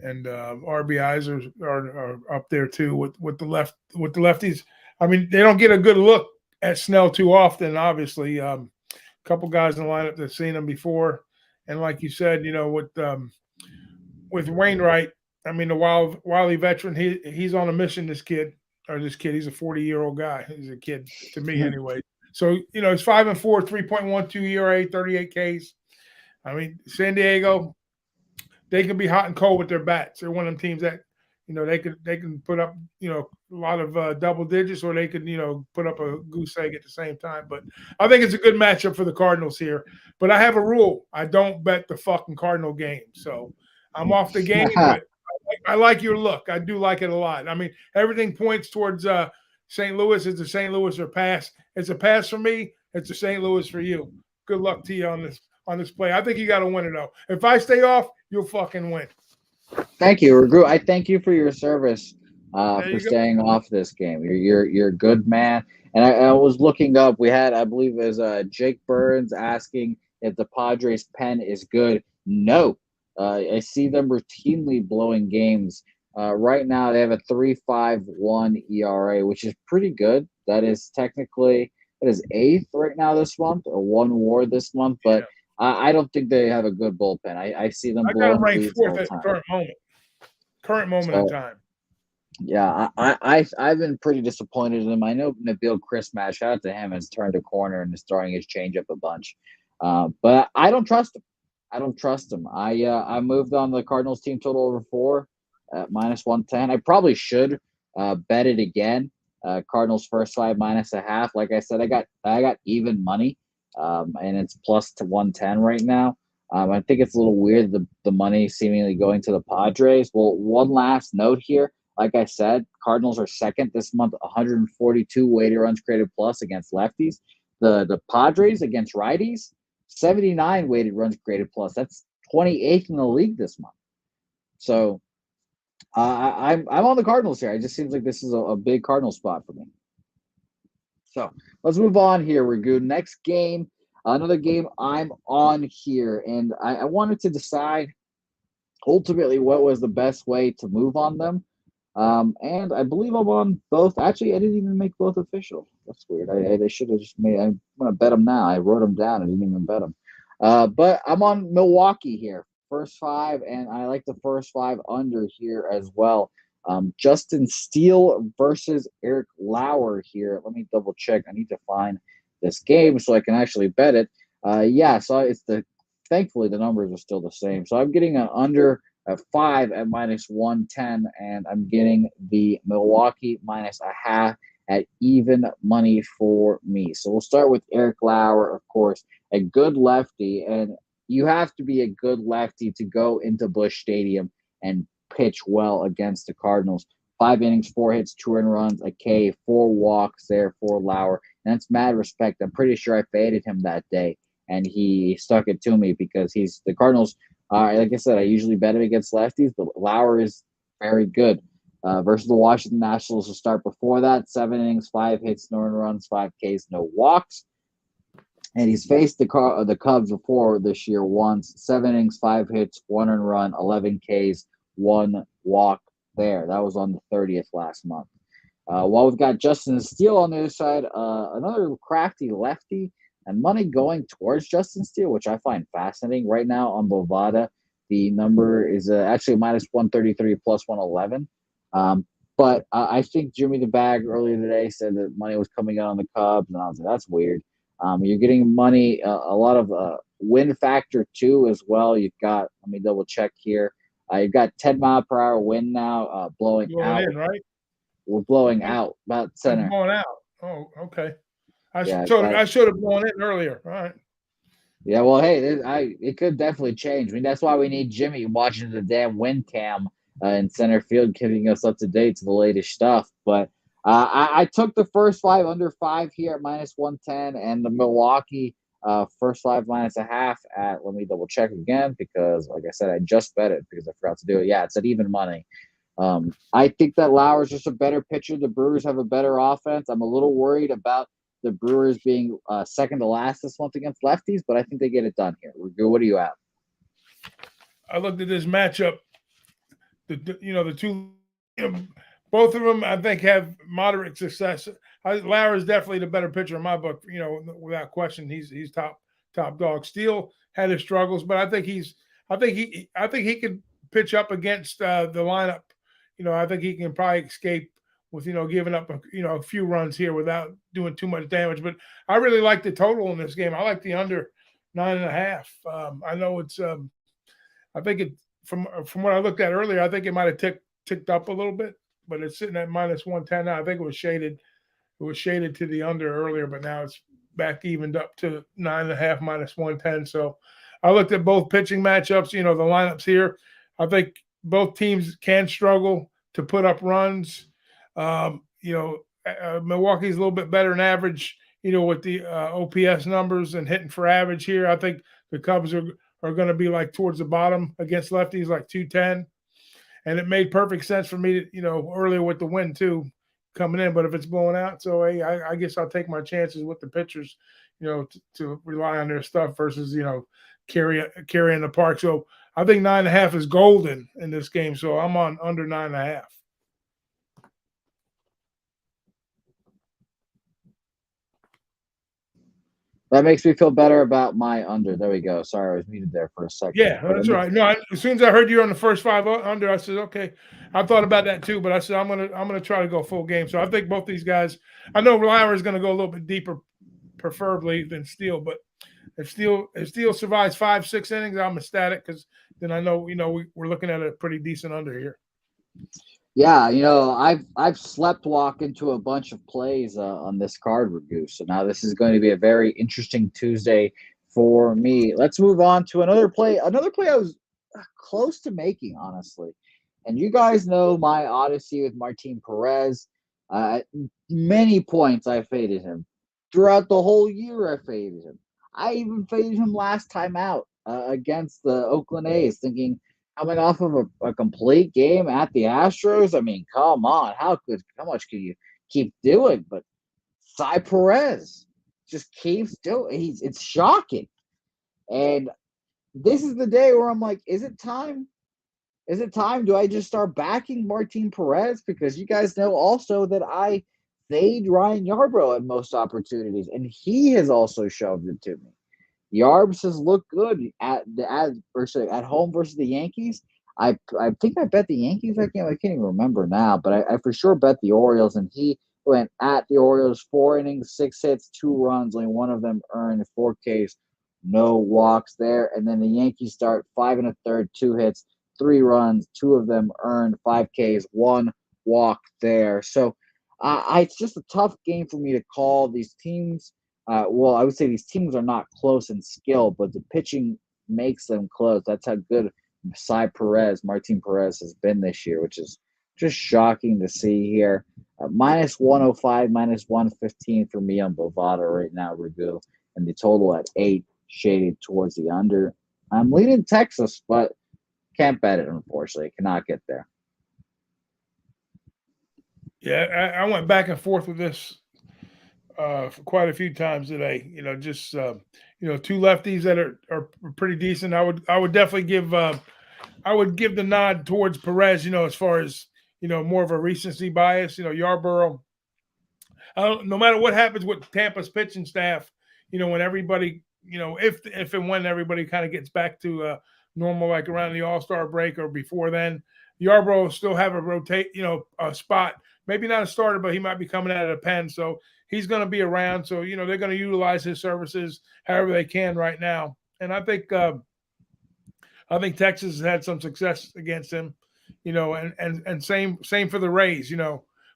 and RBIs are up there too with the lefties. They don't get a good look at Snell too often. Obviously, a couple guys in the lineup that's seen him before, and like you said, with Wainwright, the wily veteran, he's on a mission. This kid, he's a 40-year-old guy. He's a kid to me anyway. So, he's 5-4, 3.12 ERA, 38 Ks. San Diego, they can be hot and cold with their bats. They're one of them teams that, they can put up, a lot of double digits, or they could, put up a goose egg at the same time. But I think it's a good matchup for the Cardinals here. But I have a rule. I don't bet the fucking Cardinal game. So I'm off the game, but I like your look. I do like it a lot. Everything points towards St. Louis. It's a St. Louis or pass. It's a pass for me. It's a St. Louis for you. Good luck to you on this play. I think you got to win it though. If I stay off, you'll fucking win. Thank you, Raghu. I thank you for your service for staying off this game. You're a good man. And I was looking up. We had, I believe, it was Jake Burns asking if the Padres pen is good. No, I see them routinely blowing games. Right now, they have a 3.51 ERA, which is pretty good. That is eighth right now this month, or one WAR this month. But Yeah. I don't think they have a good bullpen. I see them I got them blowing ranked leads fourth all the at the time. current moment in So time. yeah, I've been pretty disappointed in him. I know Nabil Chris match, shout out to him, has turned a corner and is throwing his changeup a bunch. But I don't trust him. I don't trust him. I moved on the Cardinals team total over 4 at -110. I probably should bet it again. Cardinals first 5 -0.5. Like I said, I got even money, and it's plus to 110 right now. I think it's a little weird the money seemingly going to the Padres. Well, one last note here. Like I said, Cardinals are second this month, 142 weighted runs created plus against lefties. The Padres against righties, 79 weighted runs created plus. That's 28th in the league this month. So I'm on the Cardinals here. It just seems like this is a big Cardinal spot for me. So let's move on here. We're good. Next game, another game I'm on here, and I wanted to decide ultimately what was the best way to move on them. And I believe I'm on both. Actually, I didn't even make both official. That's weird. They should have just made. I'm gonna bet them now. I wrote them down. I didn't even bet them. But I'm on Milwaukee here, first 5, and I like the first 5 under here as well. Justin Steele versus Eric Lauer here. Let me double check. I need to find this game so I can actually bet it. Yeah, so it's thankfully the numbers are still the same. So I'm getting an under at 5 at -110, and I'm getting the Milwaukee -0.5 at even money for me. So we'll start with Eric Lauer, of course, a good lefty, and you have to be a good lefty to go into Busch Stadium and pitch well against the Cardinals. 5 innings, 4 hits, 2 earned runs, a K, 4 walks there for Lauer, and that's mad respect. I'm pretty sure I faded him that day, and he stuck it to me because the Cardinals. Like I said, I usually bet him against lefties, but Lauer is very good. Versus the Washington Nationals to start before that, 7 innings, 5 hits, no earned runs, 5 Ks, no walks. And he's faced the Cubs before this year once, 7 innings, 5 hits, 1 earned run, 11 Ks, 1 walk there. That was on the 30th last month. While we've got Justin Steele on the other side, another crafty lefty, and money going towards Justin Steele, which I find fascinating. Right now on Bovada, the number is actually -133 plus 111. But I think Jimmy the Bag earlier today said that money was coming in on the Cubs, and I was like, that's weird. You're getting money, a lot of win factor too as well. You've got, let me double check here. You've got 10-mile-per-hour wind now, blowing out. In, right? We're blowing out about center. Blowing out. Oh, okay. I Yeah, should have blown in earlier. All right. Yeah, well, hey, it could definitely change. I mean, that's why we need Jimmy watching the damn wind cam in center field, keeping us up to date to the latest stuff. But I took the first 5 under 5 here at -110, and the Milwaukee first 5 -0.5 at. Let me double check again because, like I said, I just bet it because I forgot to do it. Yeah, it's at even money. I think that Lauer's just a better pitcher. The Brewers have a better offense. I'm a little worried about the Brewers being second to last this month against lefties, but I think they get it done here. What do you have? I looked at this matchup. The two, both of them I think have moderate success. Lauer is definitely the better pitcher in my book. Without question, he's top dog. Steele had his struggles, but I think he could pitch up against the lineup. I think he can probably escape with giving up a few runs here without doing too much damage. But I really like the total in this game. I like the under 9.5. I know it's I think it from what I looked at earlier, I think it might have ticked up a little bit, but it's sitting at -110 now. I think it was shaded. It was shaded to the under earlier, but now it's back evened up to 9.5 -110. So I looked at both pitching matchups. The lineups here. I think both teams can struggle to put up runs. Milwaukee's a little bit better than average, with the OPS numbers and hitting for average here. I think the Cubs are going to be like towards the bottom against lefties, like 210. And it made perfect sense for me to, earlier with the wind too coming in. But if it's blowing out, so hey, I guess I'll take my chances with the pitchers, to rely on their stuff versus, carrying the park. So I think 9.5 is golden in this game, so I'm on under 9.5. That makes me feel better about my under. There we go. Sorry, I was muted there for a second. Yeah, that's right. No, as soon as I heard you on the first 5 under, I said, okay. I thought about that too, but I said I'm gonna try to go full game. So I think both these guys. I know Lauer is going to go a little bit deeper, preferably than Steele, but if Steele survives 5-6 innings, I'm ecstatic because then I know we're looking at a pretty decent under here. Yeah, I've slept walk into a bunch of plays on this card review. So now this is going to be a very interesting Tuesday for me. Let's move on to another play. Another play I was close to making, honestly. And you guys know my odyssey with Martin Perez. At many points, I faded him. Throughout the whole year, I faded him. I even faded him last time out against the Oakland A's, thinking coming off of a complete game at the Astros. I mean, come on, how much can you keep doing? But Cy Perez just keeps doing. It's shocking, and this is the day where I'm like, is it time? Is it time? Do I just start backing Martin Perez? Because you guys know also that I fade Ryan Yarbrough at most opportunities, and he has also shoved it to me. Yarbs has looked good at home versus the Yankees. I think I bet the Yankees that game. I can't even remember now, but I for sure bet the Orioles, and he went at the Orioles 4 innings, 6 hits, 2 runs, only one of them earned, 4 Ks, no walks there. And then the Yankees start 5 1/3, 2 hits, 3 runs, 2 of them earned, 5 Ks, 1 walk there. So it's just a tough game for me to call. These teams. Well, I would say these teams are not close in skill, but the pitching makes them close. That's how good Martin Perez has been this year, which is just shocking to see here. Minus 105, minus 115 for me on Bovada right now, Ragu, and the total at 8, shaded towards the under. I'm leaning Texas, but can't bet it, unfortunately. Cannot get there. Yeah, I went back and forth with this for quite a few times today. Just 2 lefties that are pretty decent. I would definitely give the nod towards Perez. As far as more of a recency bias. Yarborough. No matter what happens with Tampa's pitching staff, when everybody, if and when everybody kind of gets back to normal, like around the All-Star break or before then, Yarborough will still have a spot. Maybe not a starter, but he might be coming out of the pen. So he's going to be around. So, they're going to utilize his services however they can right now. And I think Texas has had some success against him, and same for the Rays,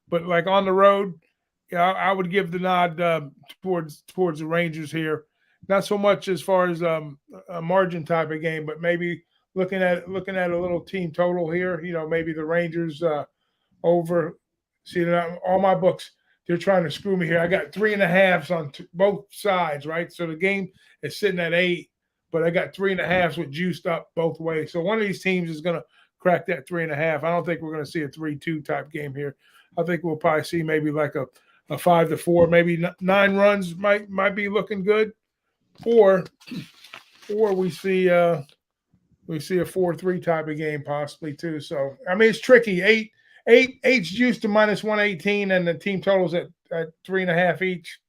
but like on the road, I would give the nod towards the Rangers here. Not so much as far as a margin type of game, but maybe looking at a little team total here. Maybe the Rangers over. See, all my books, they're trying to screw me here. I got 3.5s on both sides, right? So the game is sitting at 8, but I got 3.5s with juiced up both ways. So one of these teams is going to crack that 3.5. I don't think we're going to see a 3-2 type game here. I think we'll probably see maybe like a 5-4, maybe 9 runs might be looking good, or we see a 4-3 type of game possibly too. So I mean, it's tricky. Eight's juiced to minus 118, and the team totals at 3.5 each.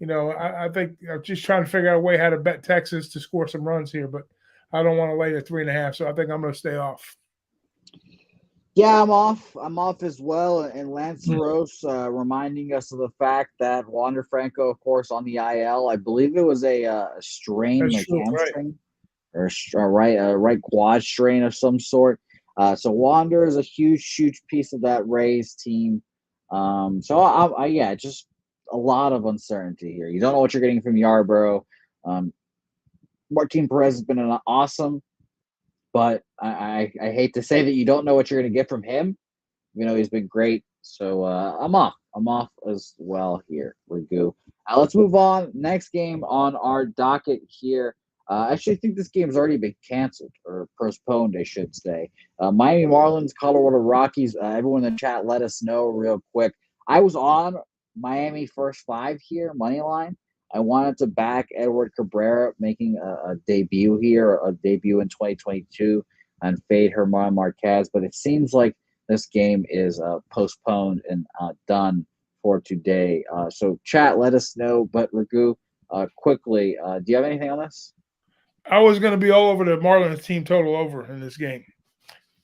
I think I'm just trying to figure out a way how to bet Texas to score some runs here, but I don't want to lay the 3.5, so I think I'm going to stay off. Yeah, I'm off. I'm off as well. And Lance Rose reminding us of the fact that Wander Franco, of course, on the IL. I believe it was a strain, like hamstring, right, or a right quad strain of some sort. So Wander is a huge piece of that Rays team. So just a lot of uncertainty here. You don't know what you're getting from Yarbrough. Martin Perez has been an awesome, but I hate to say that you don't know what you're going to get from him. He's been great. So I'm off. I'm off as well here. Ragu. Let's move on. Next game on our docket here. I actually think this game's already been canceled or postponed, I should say. Miami Marlins, Colorado Rockies. Everyone in the chat, let us know real quick. I was on Miami first 5 here, money line. I wanted to back Edward Cabrera making a debut here, a debut in 2022, and fade Herman Marquez. But it seems like this game is postponed and done for today. So, chat, let us know. But, Ragu, quickly, do you have anything on this? I was going to be all over the Marlins team total over in this game.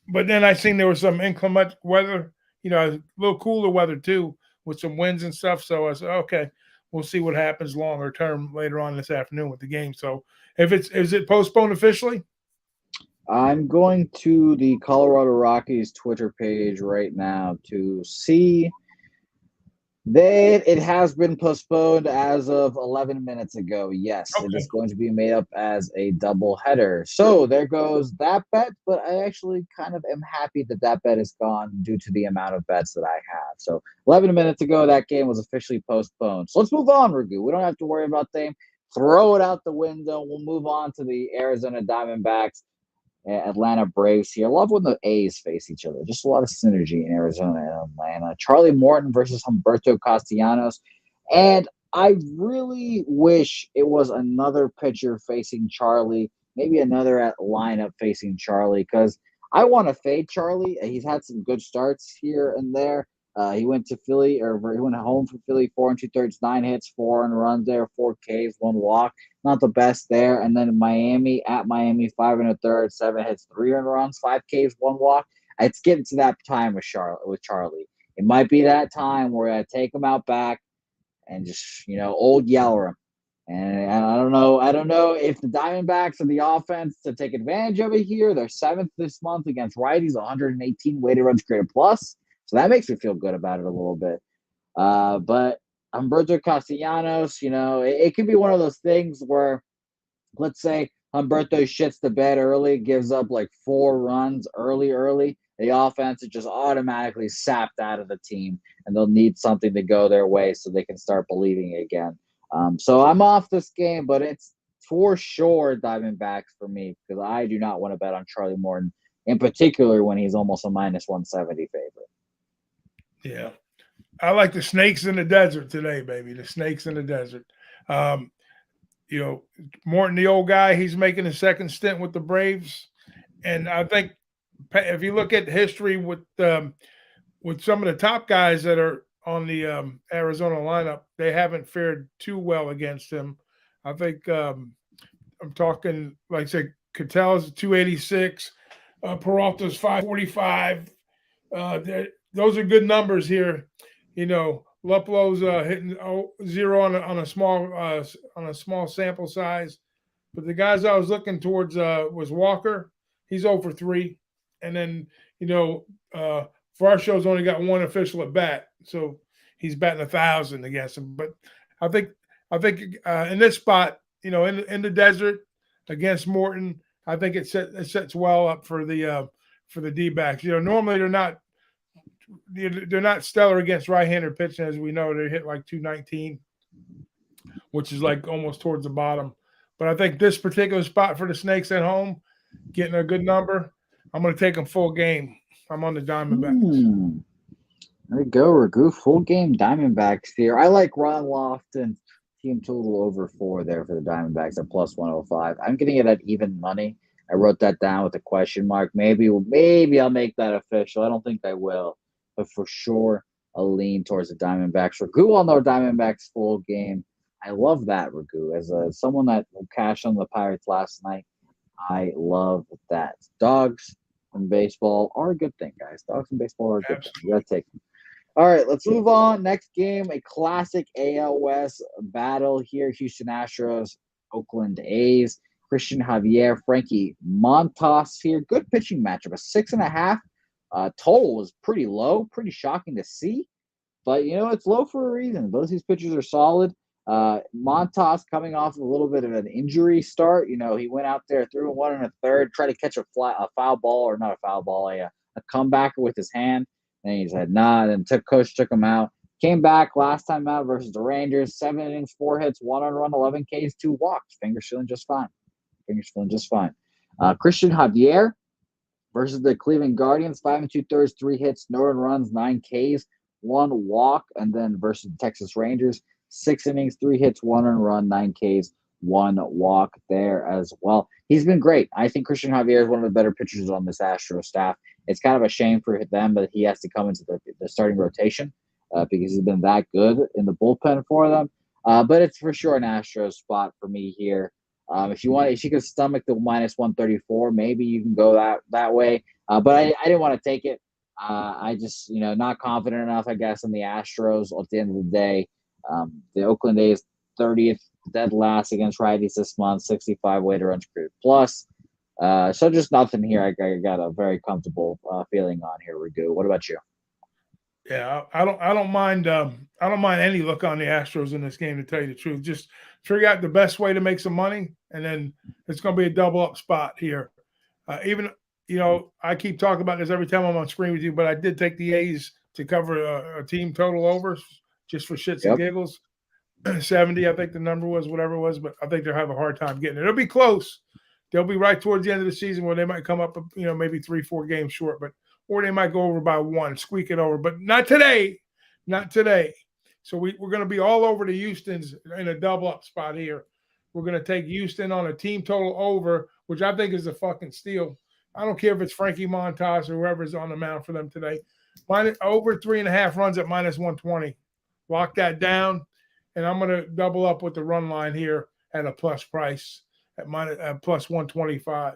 But then I seen there was some inclement weather, a little cooler weather too, with some winds and stuff. So I said, okay, we'll see what happens longer term later on this afternoon with the game. So is it postponed officially? I'm going to the Colorado Rockies Twitter page right now to see it has been postponed as of 11 minutes ago. Yes, Okay. it is going to be made up as a double header. So there goes that bet, but I actually kind of am happy that bet is gone due to the amount of bets that I have. So 11 minutes ago, that game was officially postponed. So let's move on, Ragu. We don't have to worry about them. Throw it out the window. We'll move on to the Arizona Diamondbacks. Atlanta Braves here. I love when the A's face each other. Just a lot of synergy in Arizona and Atlanta. Charlie Morton versus Humberto Castellanos. And I really wish it was another pitcher facing Charlie, maybe another lineup facing Charlie, because I want to fade Charlie. He's had some good starts here and there. He went to Philly, or he went home for Philly, 4 2/3, 9 hits, 4 runs there, 4 Ks, 1 walk. Not the best there. And then Miami, at Miami, 5 1/3, 7 hits, 3 runs, 5 Ks, 1 walk. It's getting to that time with Charlie. It might be that time where I take him out back and just, old Yeller him. And I don't know if the Diamondbacks are the offense to take advantage of it here. They're 7th this month against righties, 118 weighted runs created plus. So that makes me feel good about it a little bit. But Humberto Castellanos, it could be one of those things where, let's say Humberto shits the bed early, gives up like 4 runs early. The offense is just automatically sapped out of the team, and they'll need something to go their way so they can start believing again. So I'm off this game, but it's for sure Diamondbacks for me because I do not want to bet on Charlie Morton, in particular when he's almost a minus 170 favorite. Yeah. I like the snakes in the desert today, baby. The snakes in the desert. Morton, the old guy, he's making a second stint with the Braves. And I think if you look at history with some of the top guys that are on the Arizona lineup, they haven't fared too well against him. I think I'm talking, like I said, Catel's 286, Peralta's 545. Those are good numbers here. Luplo's hitting 0 on a small sample size, but the guys I was looking towards was Walker. He's 0 for 3, and then Varsho's only got 1 official at bat, so he's batting 1,000 against him. But I think in this spot, in the desert against Morton, I think it sets well up for the D-backs. Normally they're not stellar against right-hander pitching, as we know. They hit like 219, which is like almost towards the bottom. But I think this particular spot for the Snakes at home, getting a good number, I'm going to take them full game. I'm on the Diamondbacks. There we go, Ragu. Full game Diamondbacks here. I like Ron Lofton. Team total over 4 there for the Diamondbacks at plus 105. I'm getting it at even money. I wrote that down with a question mark. Maybe I'll make that official. I don't think I will. But for sure, I'll lean towards the Diamondbacks. Ragu on the Diamondbacks full game. I love that, Ragu. As someone that cashed on the Pirates last night, I love that. Dogs and baseball are a good thing, guys. Dogs and baseball are a good thing. You got to take them. All right, let's move on. Next game, a classic AL West battle here. Houston Astros, Oakland A's. Christian Javier, Frankie Montas here. Good pitching matchup. A 6.5. Total was pretty low. Pretty shocking to see. But, it's low for a reason. Both these pitchers are solid. Montas coming off a little bit of an injury start. He went out there, threw 1 1/3, tried to catch a foul ball, or not a foul ball, a comebacker with his hand. And he said, nah, then coach took him out. Came back last time out versus the Rangers. 7 innings, 4 hits, 1 run, 11 Ks, 2 walks. Fingers feeling just fine. Christian Javier versus the Cleveland Guardians. 5 2/3, 3 hits, no runs, 9 Ks, 1 walk. And then versus the Texas Rangers. 6 innings, 3 hits, 1 earned run, 9 Ks, 1 walk there as well. He's been great. I think Christian Javier is one of the better pitchers on this Astro staff. It's kind of a shame for them that he has to come into the starting rotation because he's been that good in the bullpen for them. But it's for sure an Astros spot for me here. If you could stomach the minus 134, maybe you can go that way. But I didn't want to take it. I just, not confident enough, I guess, in the Astros at the end of the day. The Oakland A's 30th dead last against righties this month, 65 weighted runs created plus. So just nothing here. I got a very comfortable feeling on here, Raghu. What about you? Yeah, I don't mind any look on the Astros in this game, to tell you the truth. Just figure out the best way to make some money, and then it's going to be a double up spot here. Even I keep talking about this every time I'm on screen with you, but I did take the A's to cover a team total over just for shits and giggles. 70, I think the number was, whatever it was, but I think they'll have a hard time getting it. It'll be close. They'll be right towards the end of the season where they might come up, maybe 3-4 games short, or they might go over by 1, squeak it over, but not today. Not today. So we're going to be all over the Houston's in a double up spot here. We're going to take Houston on a team total over, which I think is a fucking steal. I don't care if it's Frankie Montas or whoever's on the mound for them today. Over 3.5 runs at minus 120. Lock that down, and I'm going to double up with the run line here at a plus price at plus 125.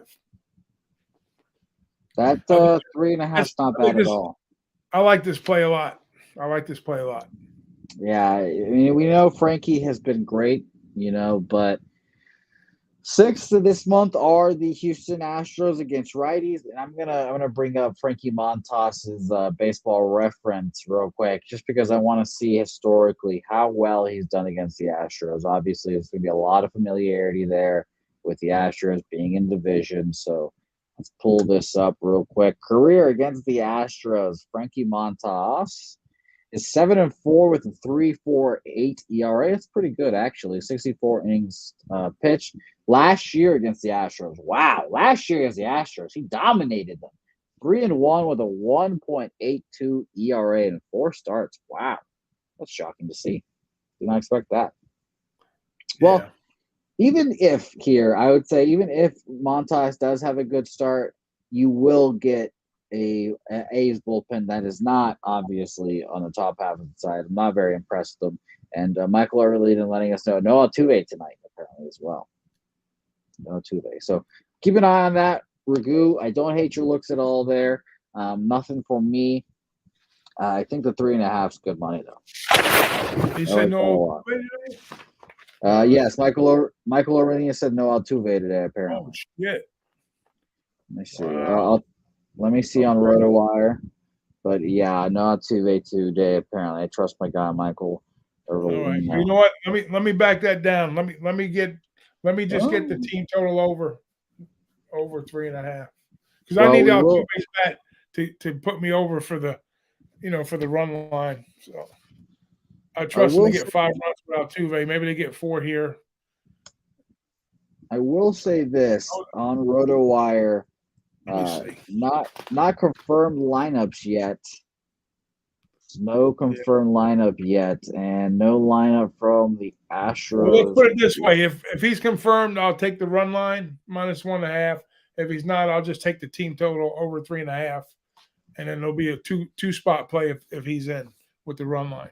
That 3.5 not bad at all. I like this play a lot. Yeah, I mean, we know Frankie has been great, but 6th of this month are the Houston Astros against righties, and I'm gonna bring up Frankie Montas's baseball reference real quick, just because I want to see historically how well he's done against the Astros. Obviously, there's gonna be a lot of familiarity there with the Astros being in division, so let's pull this up real quick. Career against the Astros, Frankie Montas is 7-4 with a 3.48 ERA. It's pretty good, actually. 64 innings pitched. Last year against the Astros. Wow. Last year against the Astros, he dominated them. 3-1 with a 1.82 ERA in 4 starts. Wow. That's shocking to see. Did not expect that. Well, even if Montas does have a good start, you will get a A's bullpen that is not obviously on the top half of the side. I'm not very impressed with them. And Michael Irvin letting us know no Altuve tonight, apparently, as well. No Altuve. So keep an eye on that, Raghu. I don't hate your looks at all there. Nothing for me. I think the 3.5 is good money, though. You said no. Yes, Michael Irvin said no Altuve today, apparently. Oh, shit. Let me see. Let me see on RotoWire. But yeah, no Altuve today, apparently. I trust my guy, Michael Irvin. All right. You know what? Let me back that down. Let me get the team total over 3.5. Because I need Altuve's bat to put me over for the run line. So I trust them to get 5 runs without Altuve. Maybe they get 4 here. I will say this on RotoWire. Not confirmed lineups yet. No confirmed lineup yet, and no lineup from the Astros. Well, let's put it this way: if he's confirmed, I'll take the run line minus 1.5. If he's not, I'll just take the team total over 3.5, and then there'll be a two spot play if he's in with the run line.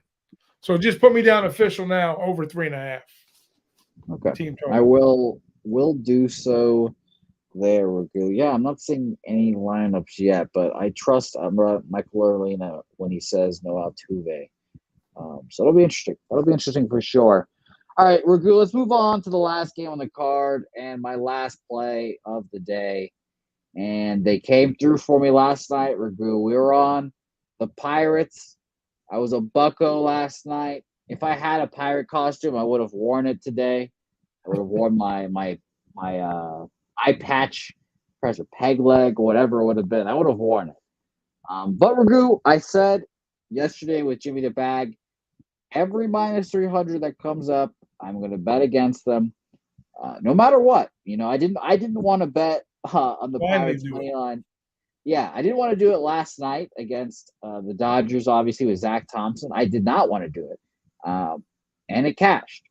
So just put me down official now over 3.5. Okay, team total. I will do so. There, Raghu. Yeah, I'm not seeing any lineups yet, but I trust Michael Irvin when he says no Altuve. So it'll be interesting. That'll be interesting for sure. All right, Raghu, let's move on to the last game on the card and my last play of the day. And they came through for me last night, Raghu. We were on the Pirates. I was a bucko last night. If I had a pirate costume, I would have worn it today. I would have worn my eye patch, press a peg leg, whatever it would have been. I would have worn it. But Raghu, I said yesterday with Jimmy the Bag, every minus 300 that comes up, I'm going to bet against them, no matter what. I didn't want to bet on the Pirates money line. Yeah, I didn't want to do it last night against the Dodgers, obviously with Zach Thompson. I did not want to do it. and it cashed.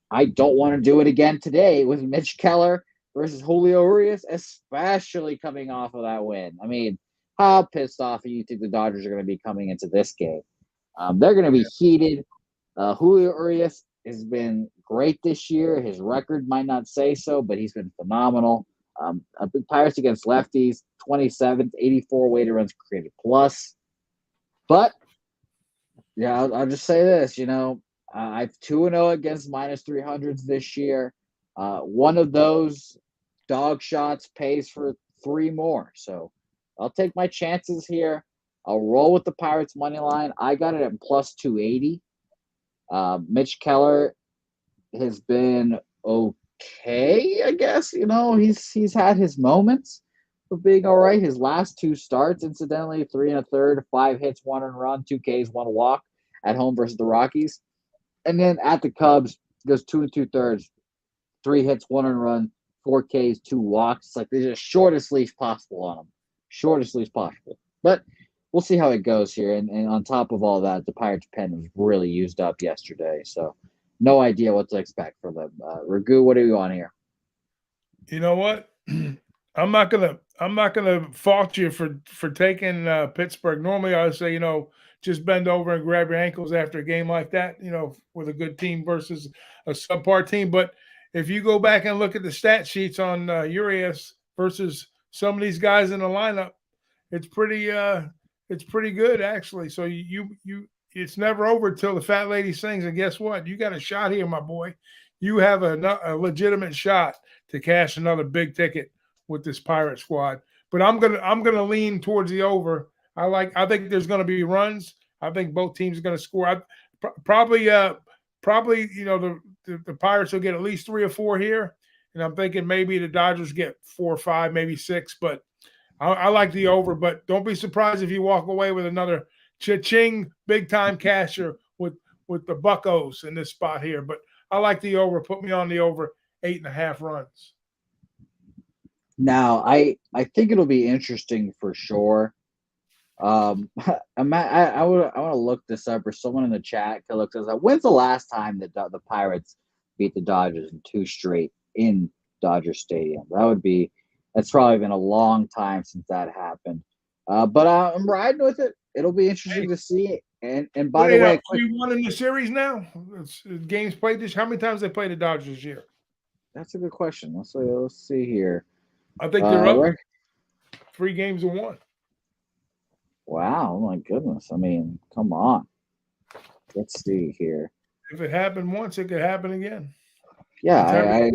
I don't want to do it again today with Mitch Keller versus Julio Urias, especially coming off of that win. I mean, how pissed off do you think the Dodgers are going to be coming into this game? They're going to be heated. Julio Urias has been great this year. His record might not say so, but he's been phenomenal. Pirates against lefties, 27th, 84 weighted runs created plus. But, yeah, I'll just say this, I've 2-0 against minus 300s this year. One of those dog shots pays for 3 more. So I'll take my chances here. I'll roll with the Pirates money line. I got it at plus 280. Mitch Keller has been okay, I guess. He's had his moments of being all right. His last 2 starts, incidentally, 3 1/3, 5 hits, 1 earned run, 2 Ks, 1 walk at home versus the Rockies. And then at the Cubs, goes 2 2/3, 3 hits, 1 earned run, 4 Ks, 2 walks. It's like they're just shortest leash possible on him. Shortest leash possible. But we'll see how it goes here. And on top of all that, the Pirates' pen was really used up yesterday. So no idea what to expect from them. Ragu, what do you want here? You know what? I'm not gonna fault you for taking Pittsburgh. Normally, I would say just bend over and grab your ankles after a game like that. With a good team versus a subpar team. But if you go back and look at the stat sheets on Urias versus some of these guys in the lineup, it's pretty good actually. So it's never over till the fat lady sings. And guess what? You got a shot here, my boy. You have a legitimate shot to cash another big ticket with this Pirate squad. But I'm gonna lean towards the over. I think there's gonna be runs. I think both teams are gonna score. Probably the Pirates will get at least 3 or 4 here, and I'm thinking maybe the Dodgers get 4 or 5, maybe 6. But I like the over. But don't be surprised if you walk away with another cha-ching big time casher with the Buccos in this spot here. But I like the over. Put me on the over 8.5 runs. Now, I think it'll be interesting for sure. I want to look this up, or someone in the chat can look this up. When's the last time that the Pirates beat the Dodgers in 2 straight in Dodger Stadium? That's probably been a long time since that happened. But I'm riding with it. It'll be interesting to see. And by the way, 3-1 in the series now. Games played this. How many times they played the Dodgers this year? That's a good question. Let's see here. I think they're up 3 games to 1. Wow, oh my goodness. I mean, come on. Let's see here. If it happened once, it could happen again. Yeah,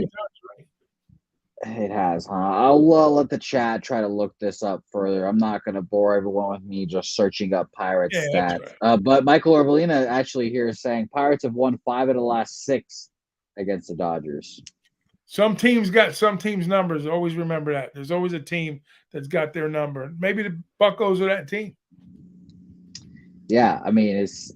it has, huh? I'll let the chat try to look this up further. I'm not going to bore everyone with me just searching up Pirates stats. Right. But Michael Orvalina actually here is saying Pirates have won 5 of the last 6 against the Dodgers. Some teams got some teams' numbers. Always remember that. There's always a team that's got their number. Maybe the Buccos are that team. Yeah, I mean, it's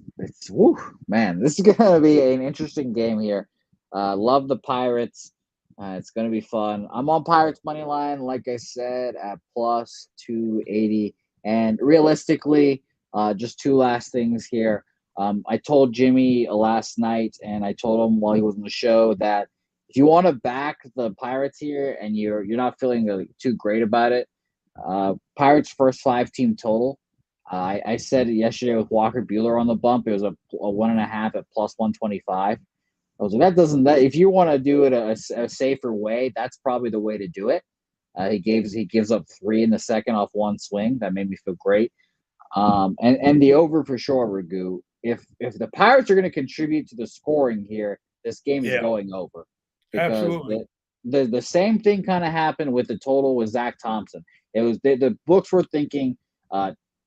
whew, man, this is going to be an interesting game here. Love the Pirates. It's going to be fun. I'm on Pirates money line, like I said, at plus 280. And realistically, just 2 last things here. I told Jimmy last night, and I told him while he was on the show, that if you want to back the Pirates here and you're not feeling really too great about it, Pirates first 5 team total. I said it yesterday with Walker Buehler on the bump. It was a 1.5 at plus 125. I was like, if you want to do it a safer way, that's probably the way to do it. He gives up 3 in the second off 1 swing. That made me feel great. And the over for sure, Ragu. If the Pirates are going to contribute to the scoring here, this game is going over. Because absolutely. The same thing kind of happened with the total with Zach Thompson. It was the books were thinking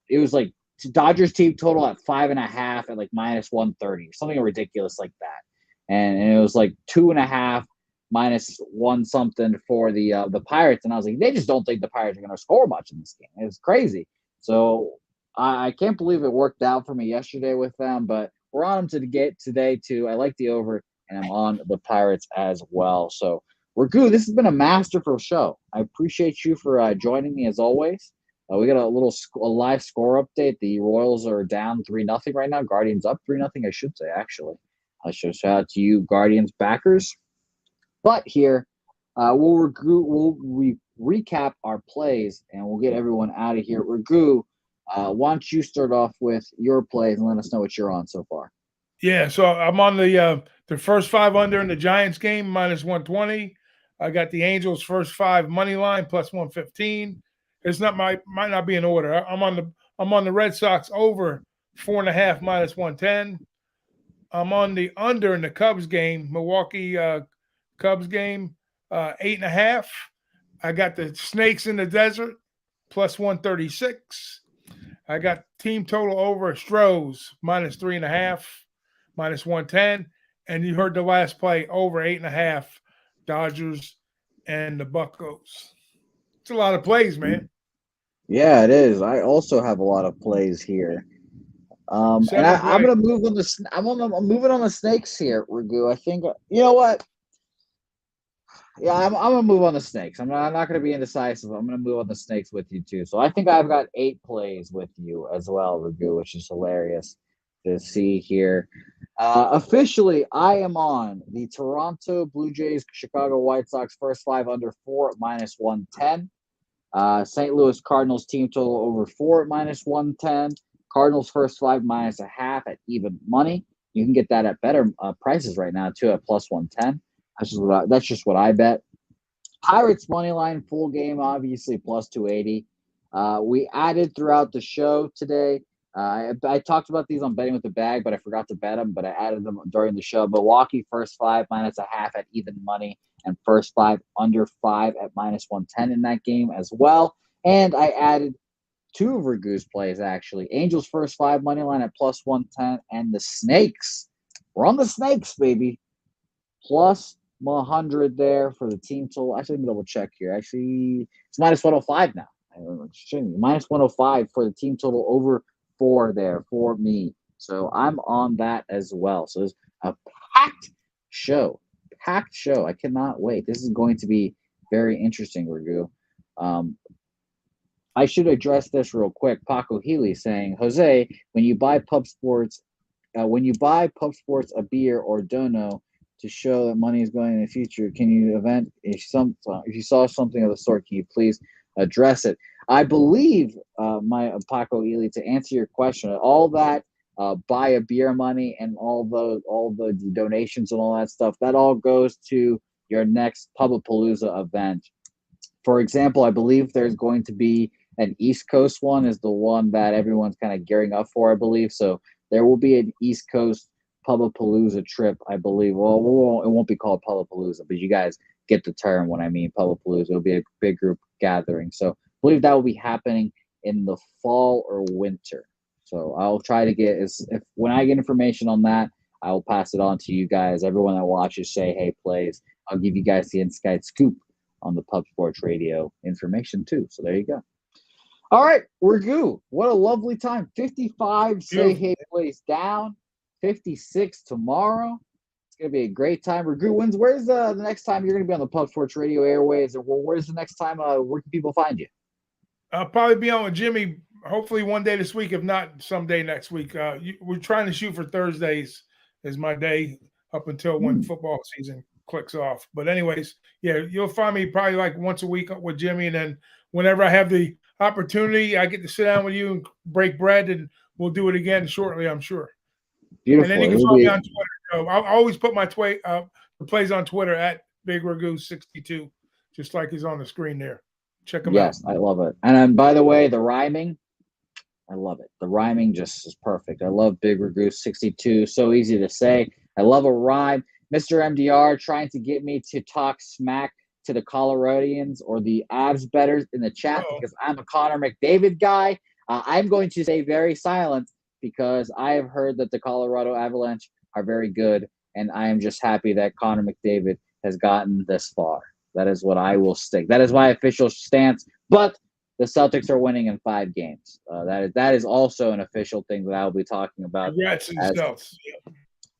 it was like Dodgers team total at 5.5 at like minus 130, something ridiculous like that. And it was like 2.5 minus 1 something for the Pirates. And I was like, they just don't think the Pirates are going to score much in this game. It was crazy. So I can't believe it worked out for me yesterday with them, but we're on them to get today too. I like the over, and I'm on the Pirates as well. So we're good. This has been a masterful show. I appreciate you for joining me as always. We got a live score update. The Royals are down 3-0 right now. Guardians up 3-0, I should say, actually. So shout out to you, Guardians backers. But here, we'll recap our plays and we'll get everyone out of here. Ragu, why don't you start off with your plays and let us know what you're on so far? Yeah, so I'm on the first 5 under in the Giants game, -120. I got the Angels first 5 money line +115. It's not might not be in order. I'm on the Red Sox over 4.5 -110. I'm on the under in the Cubs game, Milwaukee Cubs game, 8.5. I got the Snakes in the Desert +136. I got team total over Astros -3.5, -110. And you heard the last play over 8.5, Dodgers and the Buccos. It's a lot of plays, man. Yeah, it is. I also have a lot of plays here. And I'm gonna move on the. I'm moving on the Snakes here, Ragu. I think you know what. Yeah, I'm gonna move on the Snakes. I'm not gonna be indecisive. I'm gonna move on the Snakes with you too. So I think I've got 8 plays with you as well, Ragu, which is hilarious to see here. Officially, I am on the Toronto Blue Jays, Chicago White Sox first 5 under 4 at -110. St. Louis Cardinals team total over 4 at -110. Cardinals first 5 -0.5 at even money. You can get that at better prices right now too at +110. That's just what I bet. Pirates money line full game, obviously +280. We added throughout the show today. I talked about these on Betting with the Bag, but I forgot to bet them. But I added them during the show. Milwaukee first 5 -0.5 at even money, and first 5 under 5 at -110 in that game as well. And I added 2 of Ragu's plays actually. Angels first 5 money line at +110, and the Snakes. We're on the Snakes, baby. +100 there for the team total. Actually, let me double check here. Actually, it's -105 now. -105 for the team total over 4 there for me. So I'm on that as well. So there's a packed show. I cannot wait. This is going to be very interesting, Ragu. I should address this real quick. Paco Healy saying, Jose, when you buy Pub Sports a beer or dono to show that money is going in the future, can you if you saw something of the sort, can you please address it? I believe my Paco Ely, to answer your question, all that buy a beer money and all the donations and all that stuff, that all goes to your next Pubapalooza event. For example, I believe there's going to be an East Coast one, is the one that everyone's kind of gearing up for, I believe. So there will be an East Coast Pubapalooza trip, I believe. Well, it won't be called Pubapalooza, but you guys get the term when I mean Pubapalooza. It'll be a big group gathering. So I believe that will be happening in the fall or winter. So I'll try to get when I get information on that, I will pass it on to you guys. Everyone that watches Say Hey Plays, I'll give you guys the inside scoop on the Pub Sports Radio information too. So there you go. All right, Ragu, what a lovely time. 55 Say Hey Plays down, 56 tomorrow. It's going to be a great time. Ragu, where's the next time you're going to be on the Pub Sports Radio airways? Or where's the next time? Where can people find you? I'll probably be on with Jimmy, hopefully one day this week, if not someday next week. We're trying to shoot for Thursdays as my day up until when football season clicks off. But anyways, yeah, you'll find me probably like once a week with Jimmy. And then whenever I have the opportunity, I get to sit down with you and break bread, and we'll do it again shortly, I'm sure. Beautiful. And then you can follow me on Twitter. So I'll always put my plays on Twitter at Big Ragu 62, just like he's on the screen there. Check them out. Yes, I love it. And by the way, the rhyming, I love it. The rhyming just is perfect. I love Big Ragu 62. So easy to say. I love a rhyme. Mr. MDR trying to get me to talk smack to the Coloradians or the Avs bettors in the chat because I'm a Connor McDavid guy. I'm going to stay very silent because I have heard that the Colorado Avalanche are very good, and I am just happy that Connor McDavid has gotten this far. That is what I will stick. That is my official stance. But the Celtics are winning in 5 games. That is also an official thing that I'll be talking about. Congrats and stuff.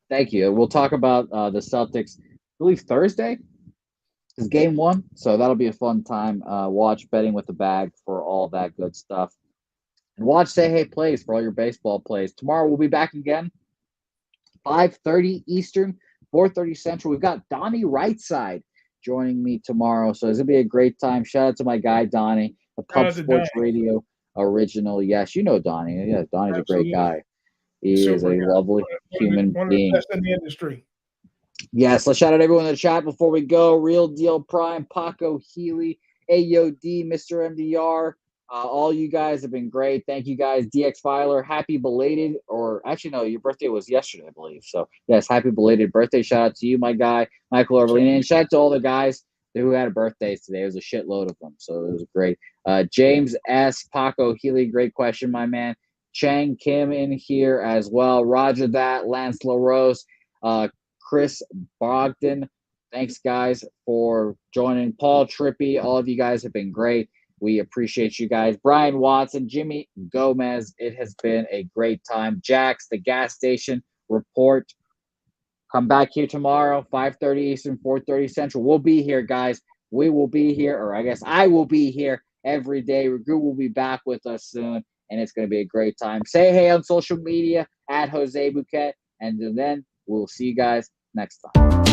Thank you. We'll talk about the Celtics, I believe Thursday is game 1. So that'll be a fun time. Watch Betting with the Bag for all that good stuff. And watch Say Hey Plays for all your baseball plays. Tomorrow we'll be back again. 5:30 Eastern, 4:30 Central. We've got Donnie Rightside joining me tomorrow, so it's gonna be a great time. Shout out to my guy Donnie, a Shout Cub out to Donnie. Sports Radio original. Yes, you know Donnie. Yeah, Donnie's a great Absolutely. guy. He is Super a guy. lovely human One of the being. best in the industry. Yes, let's shout out everyone in the chat before we go. Real Deal Prime, Paco Healy, AOD, Mr. MDR. All you guys have been great. Thank you guys. DX Filer, happy belated, or actually, no, your birthday was yesterday, I believe. So, yes, happy belated birthday. Shout out to you, my guy, Michael Orvalini. And shout out to all the guys who had birthdays today. It was a shitload of them. So, it was great. James S. Paco Healy, great question, my man. Chang Kim in here as well. Roger that. Lance LaRose. Chris Bogdan. Thanks, guys, for joining. Paul Trippy, all of you guys have been great. We appreciate you guys. Brian Watson, Jimmy Gomez, it has been a great time. Jax, the gas station report. Come back here tomorrow, 5:30 Eastern, 4:30 Central. We'll be here, guys. We will be here, or I guess I will be here every day. Ragu will be back with us soon, and it's going to be a great time. Say hey on social media at Jose Bouquett, and then we'll see you guys next time.